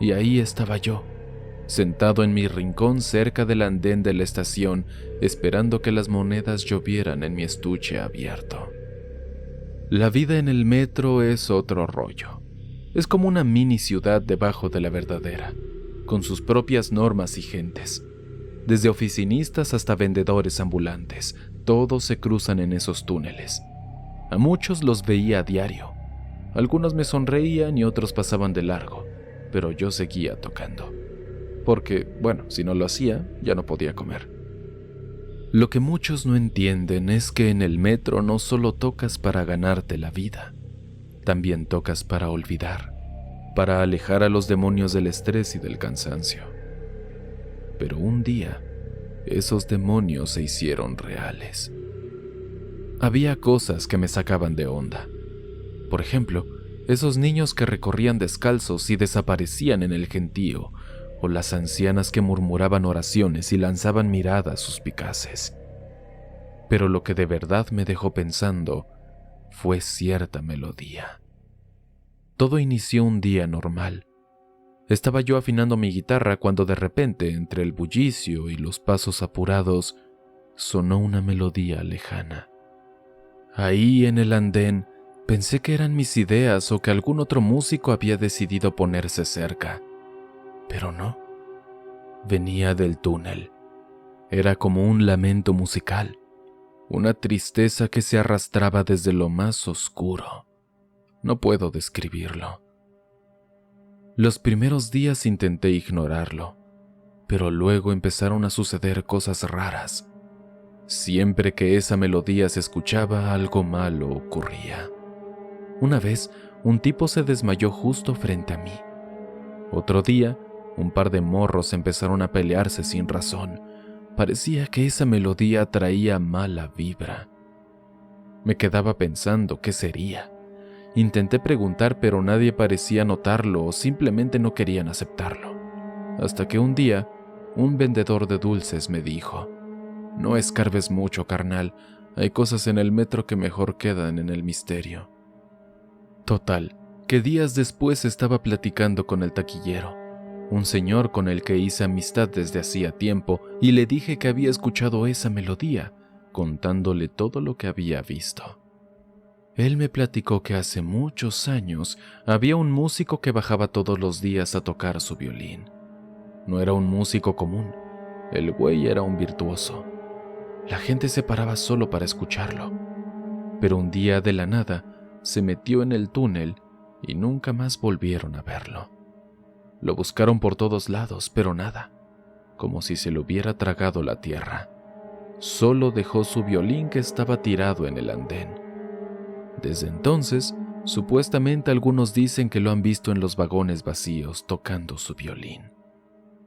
Speaker 1: Y ahí estaba yo, sentado en mi rincón cerca del andén de la estación, esperando que las monedas llovieran en mi estuche abierto. La vida en el metro es otro rollo. Es como una mini ciudad debajo de la verdadera, con sus propias normas y gentes. Desde oficinistas hasta vendedores ambulantes, todos se cruzan en esos túneles. A muchos los veía a diario. Algunos me sonreían y otros pasaban de largo, pero yo seguía tocando. Porque, bueno, si no lo hacía, ya no podía comer. Lo que muchos no entienden es que en el metro no solo tocas para ganarte la vida, también tocas para olvidar, para alejar a los demonios del estrés y del cansancio. Pero un día, esos demonios se hicieron reales. Había cosas que me sacaban de onda. Por ejemplo, esos niños que recorrían descalzos y desaparecían en el gentío, o las ancianas que murmuraban oraciones y lanzaban miradas suspicaces. Pero lo que de verdad me dejó pensando fue cierta melodía. Todo inició un día normal. Estaba yo afinando mi guitarra cuando de repente, entre el bullicio y los pasos apurados, sonó una melodía lejana. Ahí en el andén pensé que eran mis ideas o que algún otro músico había decidido ponerse cerca. Pero no. Venía del túnel. Era como un lamento musical, una tristeza que se arrastraba desde lo más oscuro. No puedo describirlo. Los primeros días intenté ignorarlo, pero luego empezaron a suceder cosas raras. Siempre que esa melodía se escuchaba, algo malo ocurría. Una vez, un tipo se desmayó justo frente a mí. Otro día, un par de morros empezaron a pelearse sin razón. Parecía que esa melodía traía mala vibra. Me quedaba pensando qué sería. Intenté preguntar, pero nadie parecía notarlo o simplemente no querían aceptarlo. Hasta que un día, un vendedor de dulces me dijo: «No escarbes mucho, carnal. Hay cosas en el metro que mejor quedan en el misterio». Total, que días después estaba platicando con el taquillero, un señor con el que hice amistad desde hacía tiempo, y le dije que había escuchado esa melodía, contándole todo lo que había visto. Él me platicó que hace muchos años había un músico que bajaba todos los días a tocar su violín. No era un músico común, el güey era un virtuoso. La gente se paraba solo para escucharlo, pero un día de la nada se metió en el túnel y nunca más volvieron a verlo. Lo buscaron por todos lados, pero nada, como si se lo hubiera tragado la tierra. Solo dejó su violín que estaba tirado en el andén. Desde entonces, supuestamente algunos dicen que lo han visto en los vagones vacíos tocando su violín.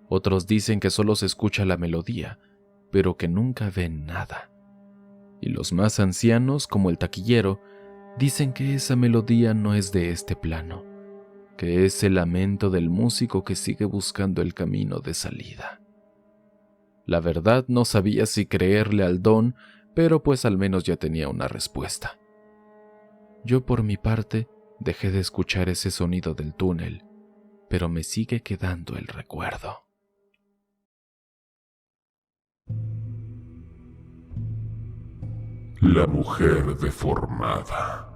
Speaker 1: Otros dicen que solo se escucha la melodía, pero que nunca ven nada. Y los más ancianos, como el taquillero, dicen que esa melodía no es de este plano, que es el lamento del músico que sigue buscando el camino de salida. La verdad, no sabía si creerle al don, pero pues al menos ya tenía una respuesta. Yo por mi parte dejé de escuchar ese sonido del túnel, pero me sigue quedando el recuerdo.
Speaker 2: La mujer deformada.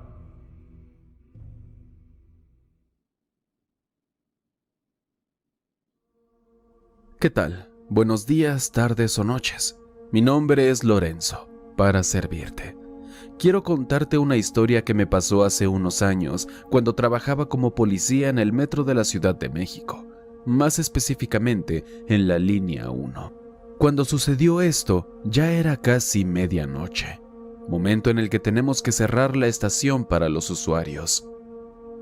Speaker 4: ¿Qué tal? Buenos días, tardes o noches. Mi nombre es Lorenzo, para servirte. Quiero contarte una historia que me pasó hace unos años cuando trabajaba como policía en el metro de la Ciudad de México, más específicamente en la línea 1. Cuando sucedió esto, ya era casi medianoche, momento en el que tenemos que cerrar la estación para los usuarios.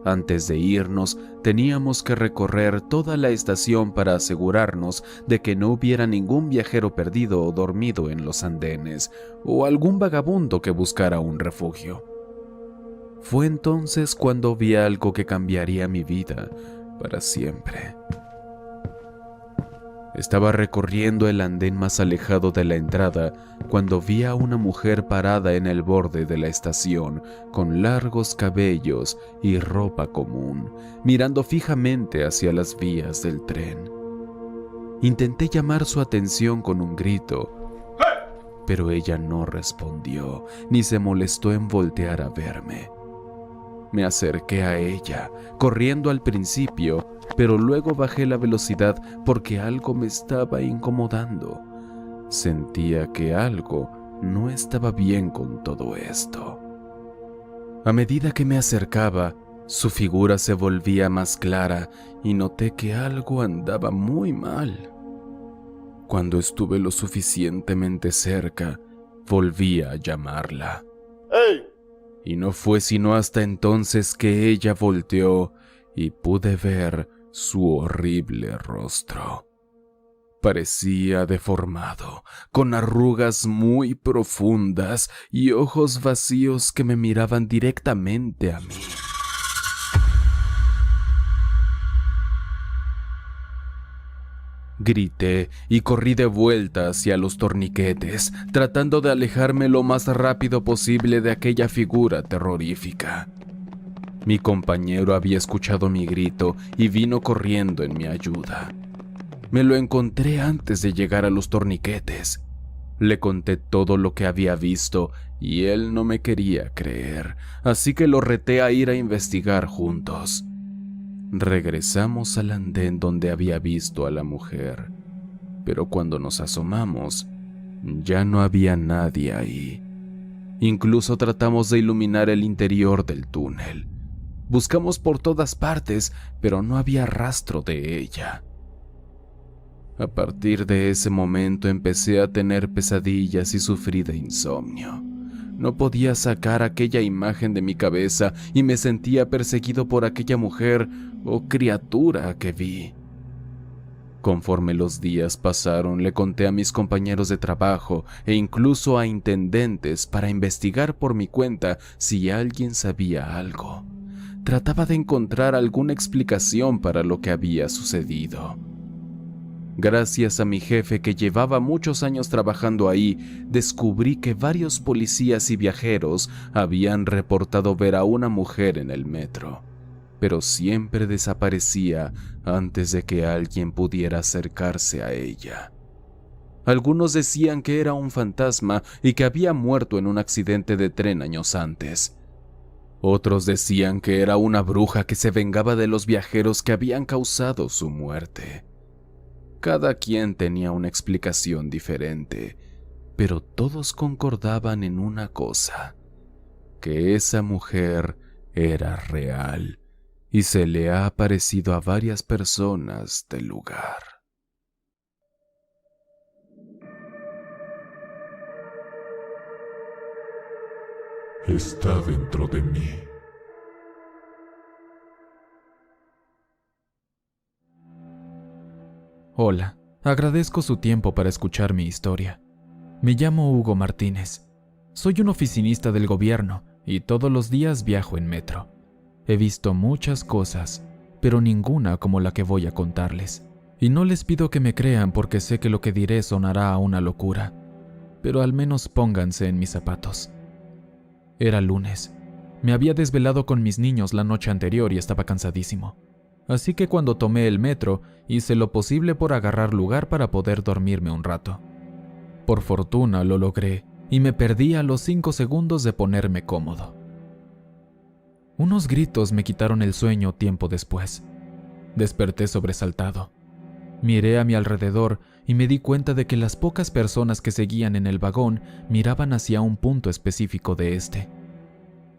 Speaker 4: Antes de irnos, teníamos que recorrer toda la estación para asegurarnos de que no hubiera ningún viajero perdido o dormido en los andenes, o algún vagabundo que buscara un refugio. Fue entonces cuando vi algo que cambiaría mi vida para siempre. Estaba recorriendo el andén más alejado de la entrada cuando vi a una mujer parada en el borde de la estación, con largos cabellos y ropa común, mirando fijamente hacia las vías del tren. Intenté llamar su atención con un grito, pero ella no respondió, ni se molestó en voltear a verme. Me acerqué a ella, corriendo al principio, pero luego bajé la velocidad porque algo me estaba incomodando. Sentía que algo no estaba bien con todo esto. A medida que me acercaba, su figura se volvía más clara y noté que algo andaba muy mal. Cuando estuve lo suficientemente cerca, volví a llamarla. ¡Hey! Y no fue sino hasta entonces que ella volteó y pude ver su horrible rostro. Parecía deformado, con arrugas muy profundas y ojos vacíos que me miraban directamente a mí. Grité y corrí de vuelta hacia los torniquetes, tratando de alejarme lo más rápido posible de aquella figura terrorífica. Mi compañero había escuchado mi grito y vino corriendo en mi ayuda. Me lo encontré antes de llegar a los torniquetes. Le conté todo lo que había visto y él no me quería creer, así que lo reté a ir a investigar juntos. Regresamos al andén donde había visto a la mujer, pero cuando nos asomamos, Ya no había nadie ahí. Incluso tratamos de iluminar el interior del túnel. Buscamos por todas partes, pero no había rastro de ella. A partir de ese momento empecé a tener pesadillas y sufrí de insomnio. No podía sacar aquella imagen de mi cabeza y me sentía perseguido por aquella mujer o criatura que vi. Conforme los días pasaron, le conté a mis compañeros de trabajo e incluso a intendentes para investigar por mi cuenta si alguien sabía algo. Trataba de encontrar alguna explicación para lo que había sucedido. Gracias a mi jefe, que llevaba muchos años trabajando ahí, descubrí que varios policías y viajeros habían reportado ver a una mujer en el metro, pero siempre desaparecía antes de que alguien pudiera acercarse a ella. Algunos decían que era un fantasma y que había muerto en un accidente de tren años antes. Otros decían que era una bruja que se vengaba de los viajeros que habían causado su muerte. Cada quien tenía una explicación diferente, pero todos concordaban en una cosa: que esa mujer era real y se le ha aparecido a varias personas del lugar.
Speaker 2: Está dentro de mí.
Speaker 1: Hola, agradezco su tiempo para escuchar mi historia. Me llamo Hugo Martínez. Soy un oficinista del gobierno y todos los días viajo en metro. He visto muchas cosas, pero ninguna como la que voy a contarles. Y no les pido que me crean porque sé que lo que diré sonará a una locura, pero al menos pónganse en mis zapatos. Era lunes. Me había desvelado con mis niños la noche anterior y estaba cansadísimo. Así que cuando tomé el metro, hice lo posible por agarrar lugar para poder dormirme un rato. Por fortuna lo logré y me perdí a los 5 segundos de ponerme cómodo. Unos gritos me quitaron el sueño tiempo después. Desperté sobresaltado. Miré a mi alrededor y me di cuenta de que las pocas personas que seguían en el vagón miraban hacia un punto específico de este.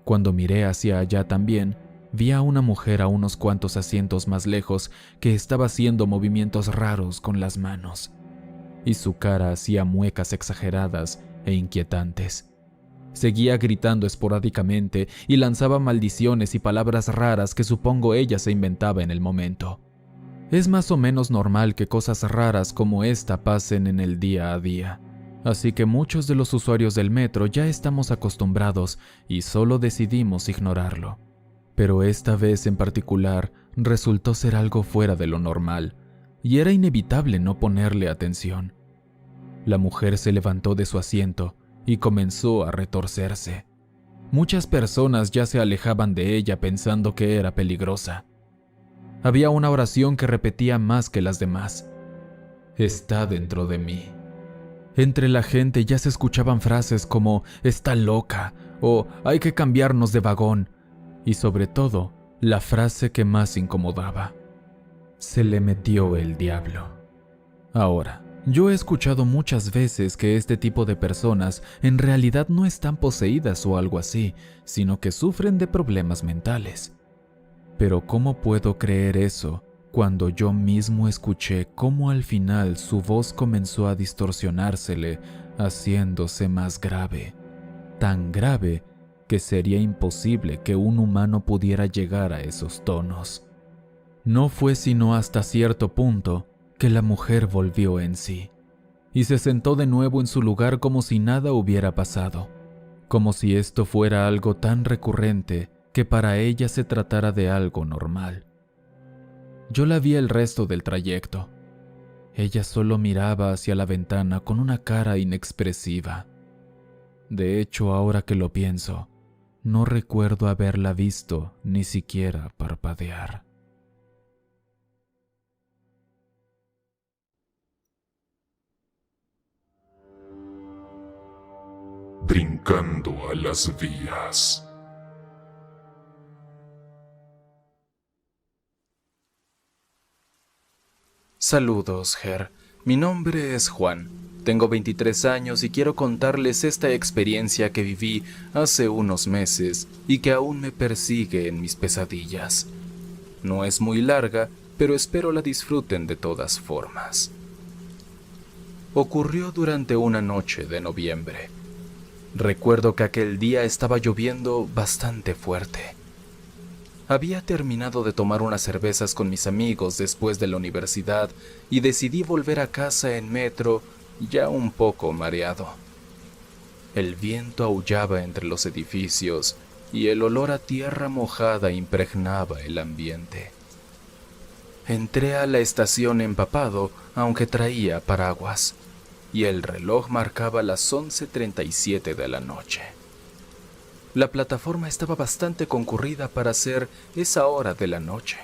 Speaker 1: Cuando miré hacia allá también, vi a una mujer a unos cuantos asientos más lejos que estaba haciendo movimientos raros con las manos, y su cara hacía muecas exageradas e inquietantes. Seguía gritando esporádicamente y lanzaba maldiciones y palabras raras que supongo ella se inventaba en el momento. Es más o menos normal que cosas raras como esta pasen en el día a día, así que muchos de los usuarios del metro ya estamos acostumbrados y solo decidimos ignorarlo. Pero esta vez en particular resultó ser algo fuera de lo normal, y era inevitable no ponerle atención. La mujer se levantó de su asiento y comenzó a retorcerse. Muchas personas ya se alejaban de ella pensando que era peligrosa. Había una oración que repetía más que las demás: está dentro de mí. Entre la gente ya se escuchaban frases como está loca o hay que cambiarnos de vagón, y sobre todo, la frase que más incomodaba: se le metió el diablo. Ahora, yo he escuchado muchas veces que este tipo de personas en realidad no están poseídas o algo así, sino que sufren de problemas mentales. Pero ¿cómo puedo creer eso cuando yo mismo escuché cómo al final su voz comenzó a distorsionársele, haciéndose más grave? Tan grave que sería imposible que un humano pudiera llegar a esos tonos. No fue sino hasta cierto punto que la mujer volvió en sí, y se sentó de nuevo en su lugar como si nada hubiera pasado, como si esto fuera algo tan recurrente que para ella se tratara de algo normal. Yo la vi el resto del trayecto. Ella solo miraba hacia la ventana con una cara inexpresiva. De hecho, ahora que lo pienso, no recuerdo haberla visto ni siquiera parpadear.
Speaker 2: Brincando a las vías.
Speaker 3: Saludos, Ger. Mi nombre es Juan. Tengo 23 años y quiero contarles esta experiencia que viví hace unos meses y que aún me persigue en mis pesadillas. No es muy larga, pero espero la disfruten de todas formas. Ocurrió durante una noche de noviembre. Recuerdo que aquel día estaba lloviendo bastante fuerte. Había terminado de tomar unas cervezas con mis amigos después de la universidad y decidí volver a casa en metro, ya un poco mareado. El viento aullaba entre los edificios y el olor a tierra mojada impregnaba el ambiente. Entré a la estación empapado, aunque traía paraguas, y el reloj marcaba las 11:37 de la noche. La plataforma estaba bastante concurrida para ser esa hora de la noche.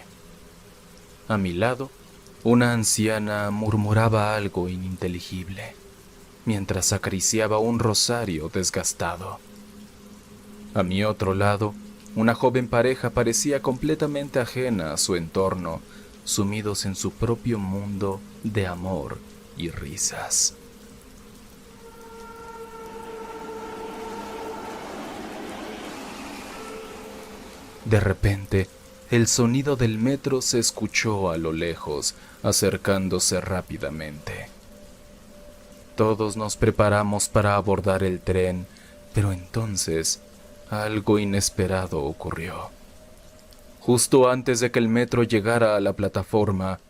Speaker 3: A mi lado, una anciana murmuraba algo ininteligible, mientras acariciaba un rosario desgastado. A mi otro lado, una joven pareja parecía completamente ajena a su entorno, sumidos en su propio mundo de amor y risas. De repente, el sonido del metro se escuchó a lo lejos, acercándose rápidamente. Todos nos preparamos para abordar el tren, pero entonces algo inesperado ocurrió. Justo antes de que el metro llegara a la plataforma,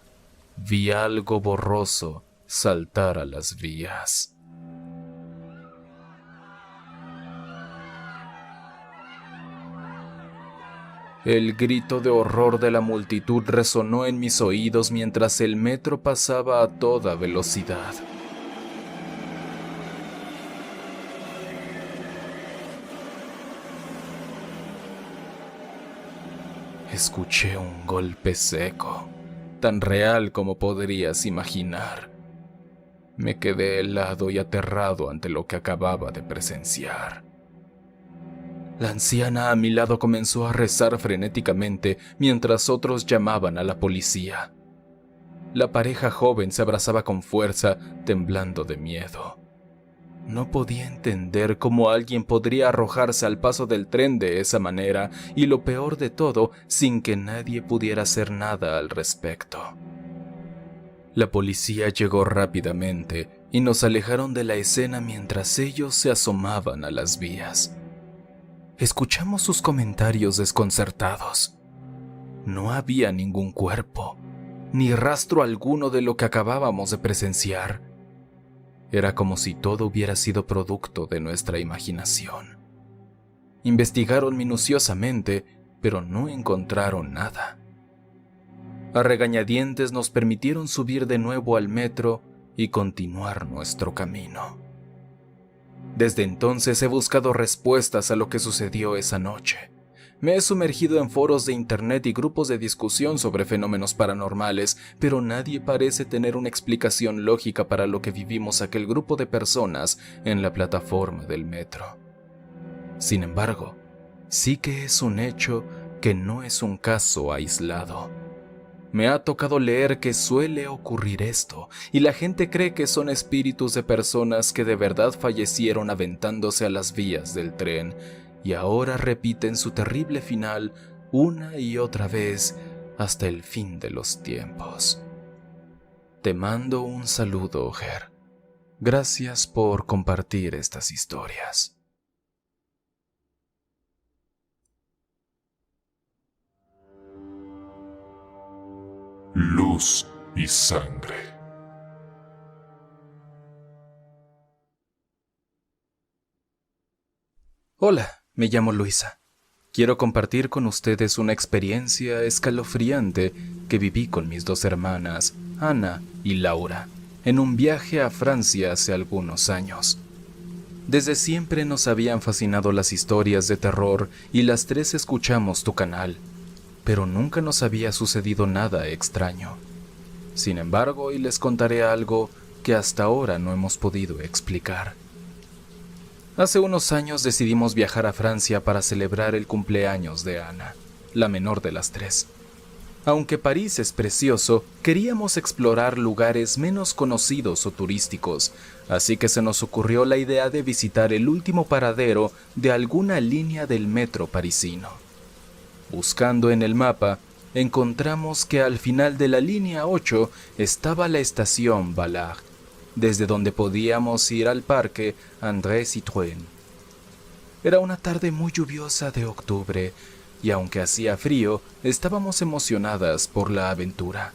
Speaker 3: vi algo borroso saltar a las vías. El grito de horror de la multitud resonó en mis oídos mientras el metro pasaba a toda velocidad. Escuché un golpe seco, tan real como podrías imaginar. Me quedé helado y aterrado ante lo que acababa de presenciar. La anciana a mi lado comenzó a rezar frenéticamente mientras otros llamaban a la policía. La pareja joven se abrazaba con fuerza, temblando de miedo. No podía entender cómo alguien podría arrojarse al paso del tren de esa manera y lo peor de todo, sin que nadie pudiera hacer nada al respecto. La policía llegó rápidamente y nos alejaron de la escena mientras ellos se asomaban a las vías. Escuchamos sus comentarios desconcertados. No había ningún cuerpo, ni rastro alguno de lo que acabábamos de presenciar. Era como si todo hubiera sido producto de nuestra imaginación. Investigaron minuciosamente, pero no encontraron nada. A regañadientes nos permitieron subir de nuevo al metro y continuar nuestro camino. Desde entonces he buscado respuestas a lo que sucedió esa noche. Me he sumergido en foros de internet y grupos de discusión sobre fenómenos paranormales, pero nadie parece tener una explicación lógica para lo que vivimos aquel grupo de personas en la plataforma del metro. Sin embargo, sí que es un hecho que no es un caso aislado. Me ha tocado leer que suele ocurrir esto, y la gente cree que son espíritus de personas que de verdad fallecieron aventándose a las vías del tren, y ahora repiten su terrible final una y otra vez hasta el fin de los tiempos. Te mando un saludo, Ger. Gracias por compartir estas historias.
Speaker 2: Luz y sangre.
Speaker 3: Hola, me llamo Luisa. Quiero compartir con ustedes una experiencia escalofriante que viví con mis dos hermanas, Ana y Laura, en un viaje a Francia hace algunos años. Desde siempre nos habían fascinado las historias de terror y las tres escuchamos tu canal, pero nunca nos había sucedido nada extraño. Sin embargo, hoy les contaré algo que hasta ahora no hemos podido explicar. Hace unos años decidimos viajar a Francia para celebrar el cumpleaños de Ana, la menor de las tres. Aunque París es precioso, queríamos explorar lugares menos conocidos o turísticos, así que se nos ocurrió la idea de visitar el último paradero de alguna línea del metro parisino. Buscando en el mapa, encontramos que al final de la línea 8 estaba la estación Ballard, desde donde podíamos ir al parque André Citroën. Era una tarde muy lluviosa de octubre, y aunque hacía frío, estábamos emocionadas por la aventura.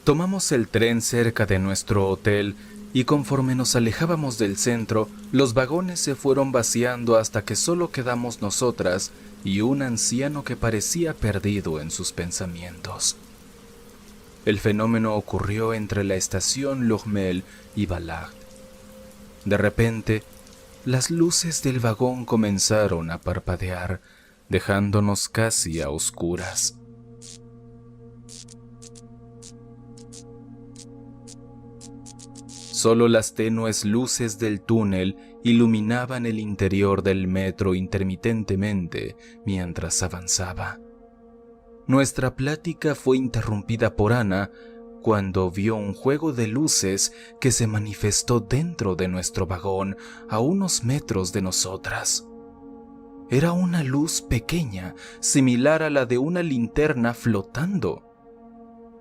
Speaker 3: Tomamos el tren cerca de nuestro hotel y conforme nos alejábamos del centro, los vagones se fueron vaciando hasta que solo quedamos nosotras y un anciano que parecía perdido en sus pensamientos. El fenómeno ocurrió entre la estación Lourmel y Ballard. De repente, las luces del vagón comenzaron a parpadear, dejándonos casi a oscuras. Solo las tenues luces del túnel iluminaban el interior del metro intermitentemente mientras avanzaba. Nuestra plática fue interrumpida por Ana cuando vio un juego de luces que se manifestó dentro de nuestro vagón a unos metros de nosotras. Era una luz pequeña, similar a la de una linterna flotando.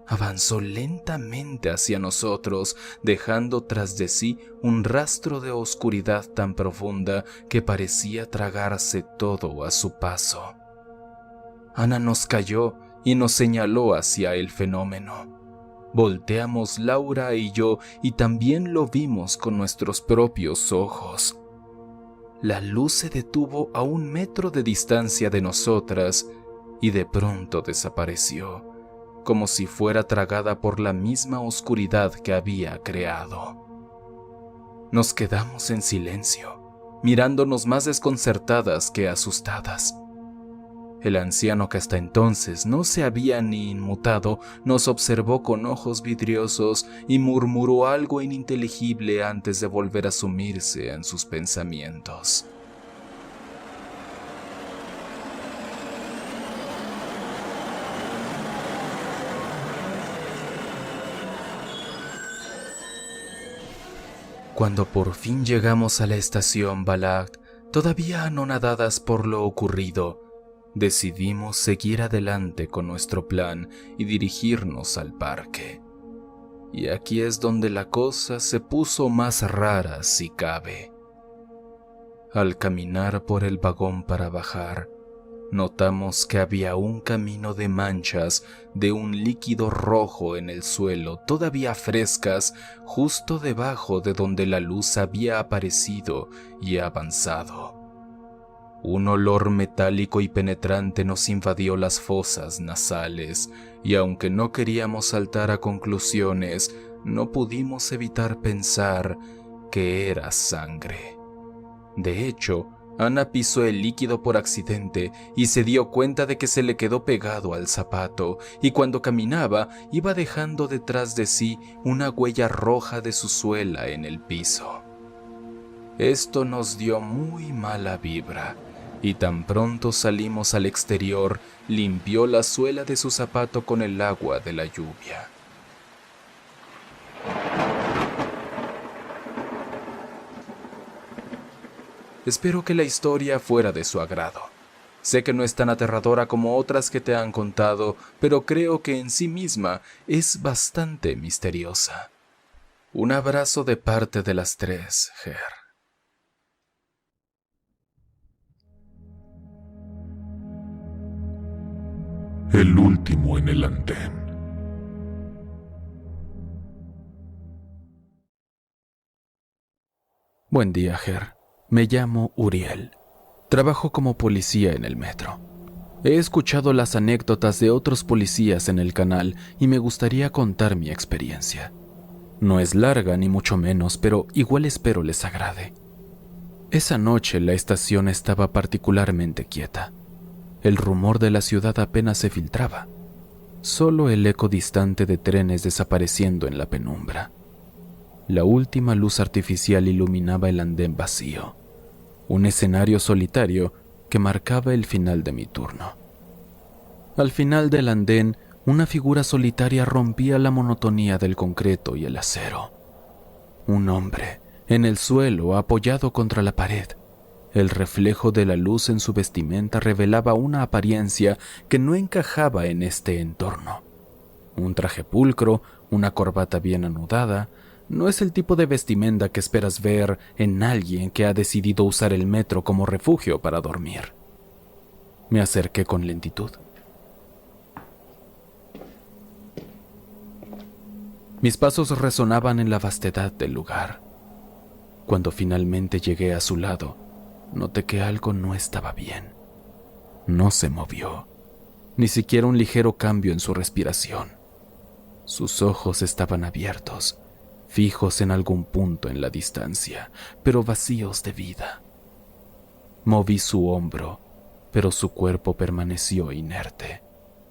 Speaker 3: Avanzó lentamente hacia nosotros, dejando tras de sí un rastro de oscuridad tan profunda que parecía tragarse todo a su paso. Ana nos calló y nos señaló hacia el fenómeno. Volteamos Laura y yo y también lo vimos con nuestros propios ojos. La luz se detuvo a 1 metro de distancia de nosotras y de pronto desapareció, como si fuera tragada por la misma oscuridad que había creado. Nos quedamos en silencio, mirándonos más desconcertadas que asustadas. El anciano, que hasta entonces no se había ni inmutado, nos observó con ojos vidriosos y murmuró algo ininteligible antes de volver a sumirse en sus pensamientos. Cuando por fin llegamos a la estación Ballard, todavía anonadadas por lo ocurrido, decidimos seguir adelante con nuestro plan y dirigirnos al parque. Y aquí es donde la cosa se puso más rara, si cabe. Al caminar por el vagón para bajar, notamos que había un camino de manchas de un líquido rojo en el suelo, todavía frescas, justo debajo de donde la luz había aparecido y avanzado. Un olor metálico y penetrante nos invadió las fosas nasales, y aunque no queríamos saltar a conclusiones, no pudimos evitar pensar que era sangre. De hecho, Ana pisó el líquido por accidente y se dio cuenta de que se le quedó pegado al zapato, y cuando caminaba iba dejando detrás de sí una huella roja de su suela en el piso. Esto nos dio muy mala vibra, y tan pronto salimos al exterior, limpió la suela de su zapato con el agua de la lluvia. Espero que la historia fuera de su agrado. Sé que no es tan aterradora como otras que te han contado, pero creo que en sí misma es bastante misteriosa. Un abrazo de parte de las 3, Ger.
Speaker 2: El último en el andén.
Speaker 1: Buen día, Ger. Me llamo Uriel. Trabajo como policía en el metro. He escuchado las anécdotas de otros policías en el canal y me gustaría contar mi experiencia. No es larga ni mucho menos, pero igual espero les agrade. Esa noche la estación estaba particularmente quieta. El rumor de la ciudad apenas se filtraba. Solo el eco distante de trenes desapareciendo en la penumbra. La última luz artificial iluminaba el andén vacío. Un escenario solitario que marcaba el final de mi turno. Al final del andén, una figura solitaria rompía la monotonía del concreto y el acero. Un hombre, en el suelo, apoyado contra la pared. El reflejo de la luz en su vestimenta revelaba una apariencia que no encajaba en este entorno. Un traje pulcro, una corbata bien anudada, no es el tipo de vestimenta que esperas ver en alguien que ha decidido usar el metro como refugio para dormir. Me acerqué con lentitud. Mis pasos resonaban en la vastedad del lugar. Cuando finalmente llegué a su lado, noté que algo no estaba bien. No se movió, ni siquiera un ligero cambio en su respiración. Sus ojos estaban abiertos, fijos en algún punto en la distancia, pero vacíos de vida. Moví su hombro, pero su cuerpo permaneció inerte,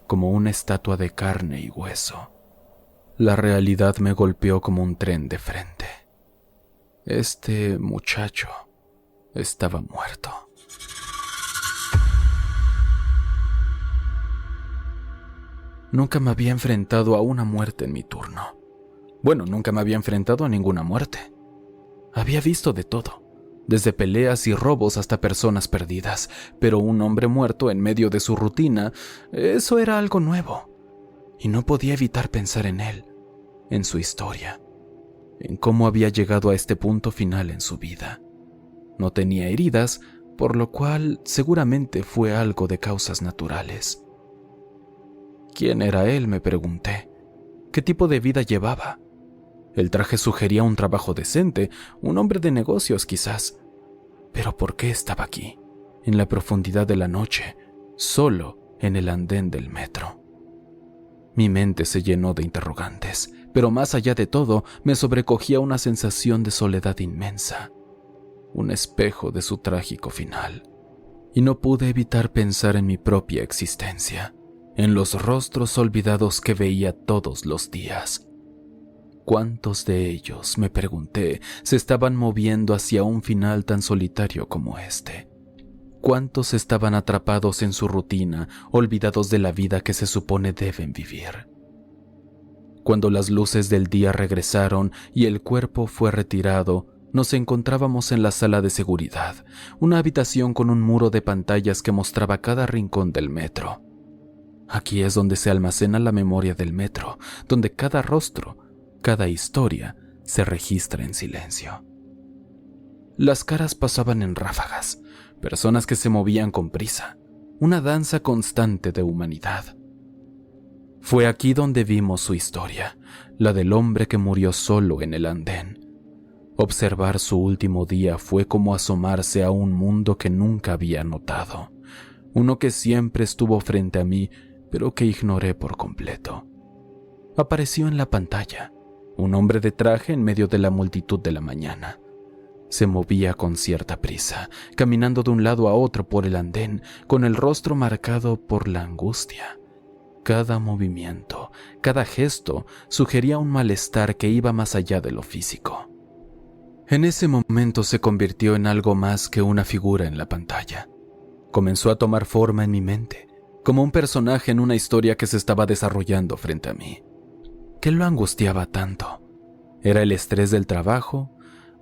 Speaker 1: como una estatua de carne y hueso. La realidad me golpeó como un tren de frente. Este muchacho estaba muerto. Nunca me había enfrentado a una muerte en mi turno. Bueno, nunca me había enfrentado a ninguna muerte. Había visto de todo, desde peleas y robos hasta personas perdidas, pero un hombre muerto en medio de su rutina, eso era algo nuevo. Y no podía evitar pensar en él, en su historia, en cómo había llegado a este punto final en su vida. No tenía heridas, por lo cual seguramente fue algo de causas naturales. ¿Quién era él?, me pregunté. ¿Qué tipo de vida llevaba? El traje sugería un trabajo decente, un hombre de negocios quizás. Pero ¿por qué estaba aquí, en la profundidad de la noche, solo en el andén del metro? Mi mente se llenó de interrogantes, pero más allá de todo, me sobrecogía una sensación de soledad inmensa, un espejo de su trágico final. Y no pude evitar pensar en mi propia existencia, en los rostros olvidados que veía todos los días. ¿Cuántos de ellos, me pregunté, se estaban moviendo hacia un final tan solitario como este? ¿Cuántos estaban atrapados en su rutina, olvidados de la vida que se supone deben vivir? Cuando las luces del día regresaron y el cuerpo fue retirado, nos encontrábamos en la sala de seguridad, una habitación con un muro de pantallas que mostraba cada rincón del metro. Aquí es donde se almacena la memoria del metro, donde cada rostro, cada historia, se registra en silencio. Las caras pasaban en ráfagas, personas que se movían con prisa, una danza constante de humanidad. Fue aquí donde vimos su historia, la del hombre que murió solo en el andén. Observar su último día fue como asomarse a un mundo que nunca había notado, uno que siempre estuvo frente a mí, pero que ignoré por completo. Apareció en la pantalla, un hombre de traje en medio de la multitud de la mañana. Se movía con cierta prisa, caminando de un lado a otro por el andén, con el rostro marcado por la angustia. Cada movimiento, cada gesto sugería un malestar que iba más allá de lo físico. En ese momento se convirtió en algo más que una figura en la pantalla. Comenzó a tomar forma en mi mente, como un personaje en una historia que se estaba desarrollando frente a mí. ¿Qué lo angustiaba tanto? ¿Era el estrés del trabajo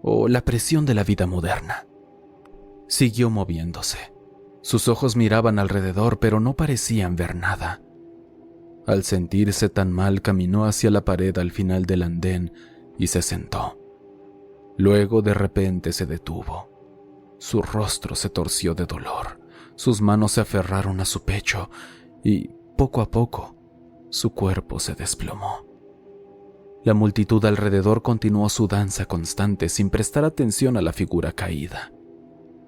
Speaker 1: o la presión de la vida moderna? Siguió moviéndose. Sus ojos miraban alrededor, pero no parecían ver nada. Al sentirse tan mal, caminó hacia la pared al final del andén y se sentó. Luego, de repente, se detuvo. Su rostro se torció de dolor. Sus manos se aferraron a su pecho y, poco a poco, su cuerpo se desplomó. La multitud alrededor continuó su danza constante sin prestar atención a la figura caída.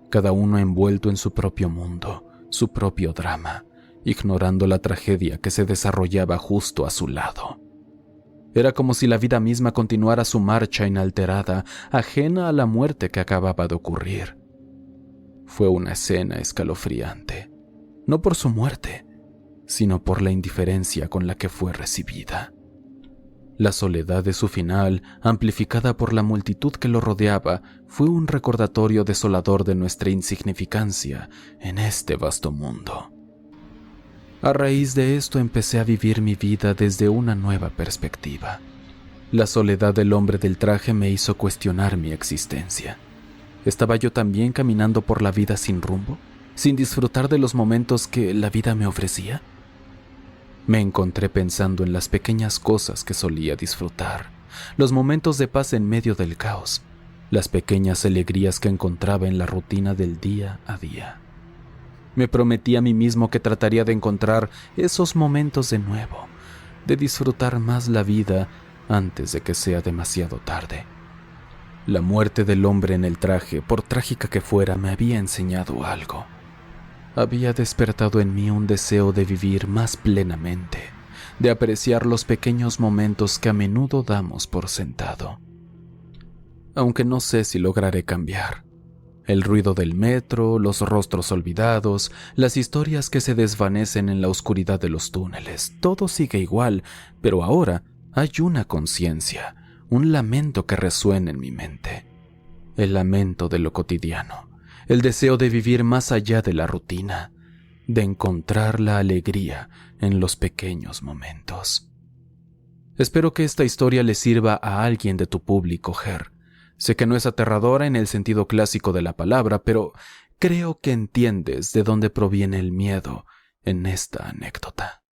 Speaker 1: Cada uno envuelto en su propio mundo, su propio drama, ignorando la tragedia que se desarrollaba justo a su lado. Era como si la vida misma continuara su marcha inalterada, ajena a la muerte que acababa de ocurrir. Fue una escena escalofriante, no por su muerte, sino por la indiferencia con la que fue recibida. La soledad de su final, amplificada por la multitud que lo rodeaba, fue un recordatorio desolador de nuestra insignificancia en este vasto mundo.
Speaker 3: A raíz de esto empecé a vivir mi vida desde una nueva perspectiva. La soledad del hombre del traje me hizo cuestionar mi existencia. ¿Estaba yo también caminando por la vida sin rumbo, sin disfrutar de los momentos que la vida me ofrecía? Me encontré pensando en las pequeñas cosas que solía disfrutar, los momentos de paz en medio del caos, las pequeñas alegrías que encontraba en la rutina del día a día. Me prometí a mí mismo que trataría de encontrar esos momentos de nuevo, de disfrutar más la vida antes de que sea demasiado tarde. La muerte del hombre en el traje, por trágica que fuera, me había enseñado algo. Había despertado en mí un deseo de vivir más plenamente, de apreciar los pequeños momentos que a menudo damos por sentado. Aunque no sé si lograré cambiar. El ruido del metro, los rostros olvidados, las historias que se desvanecen en la oscuridad de los túneles, todo sigue igual, pero ahora hay una conciencia, un lamento que resuena en mi mente. El lamento de lo cotidiano, el deseo de vivir más allá de la rutina, de encontrar la alegría en los pequeños momentos. Espero que esta historia le sirva a alguien de tu público, Ger. Sé que no es aterradora en el sentido clásico de la palabra, pero creo que entiendes de dónde proviene el miedo en esta anécdota.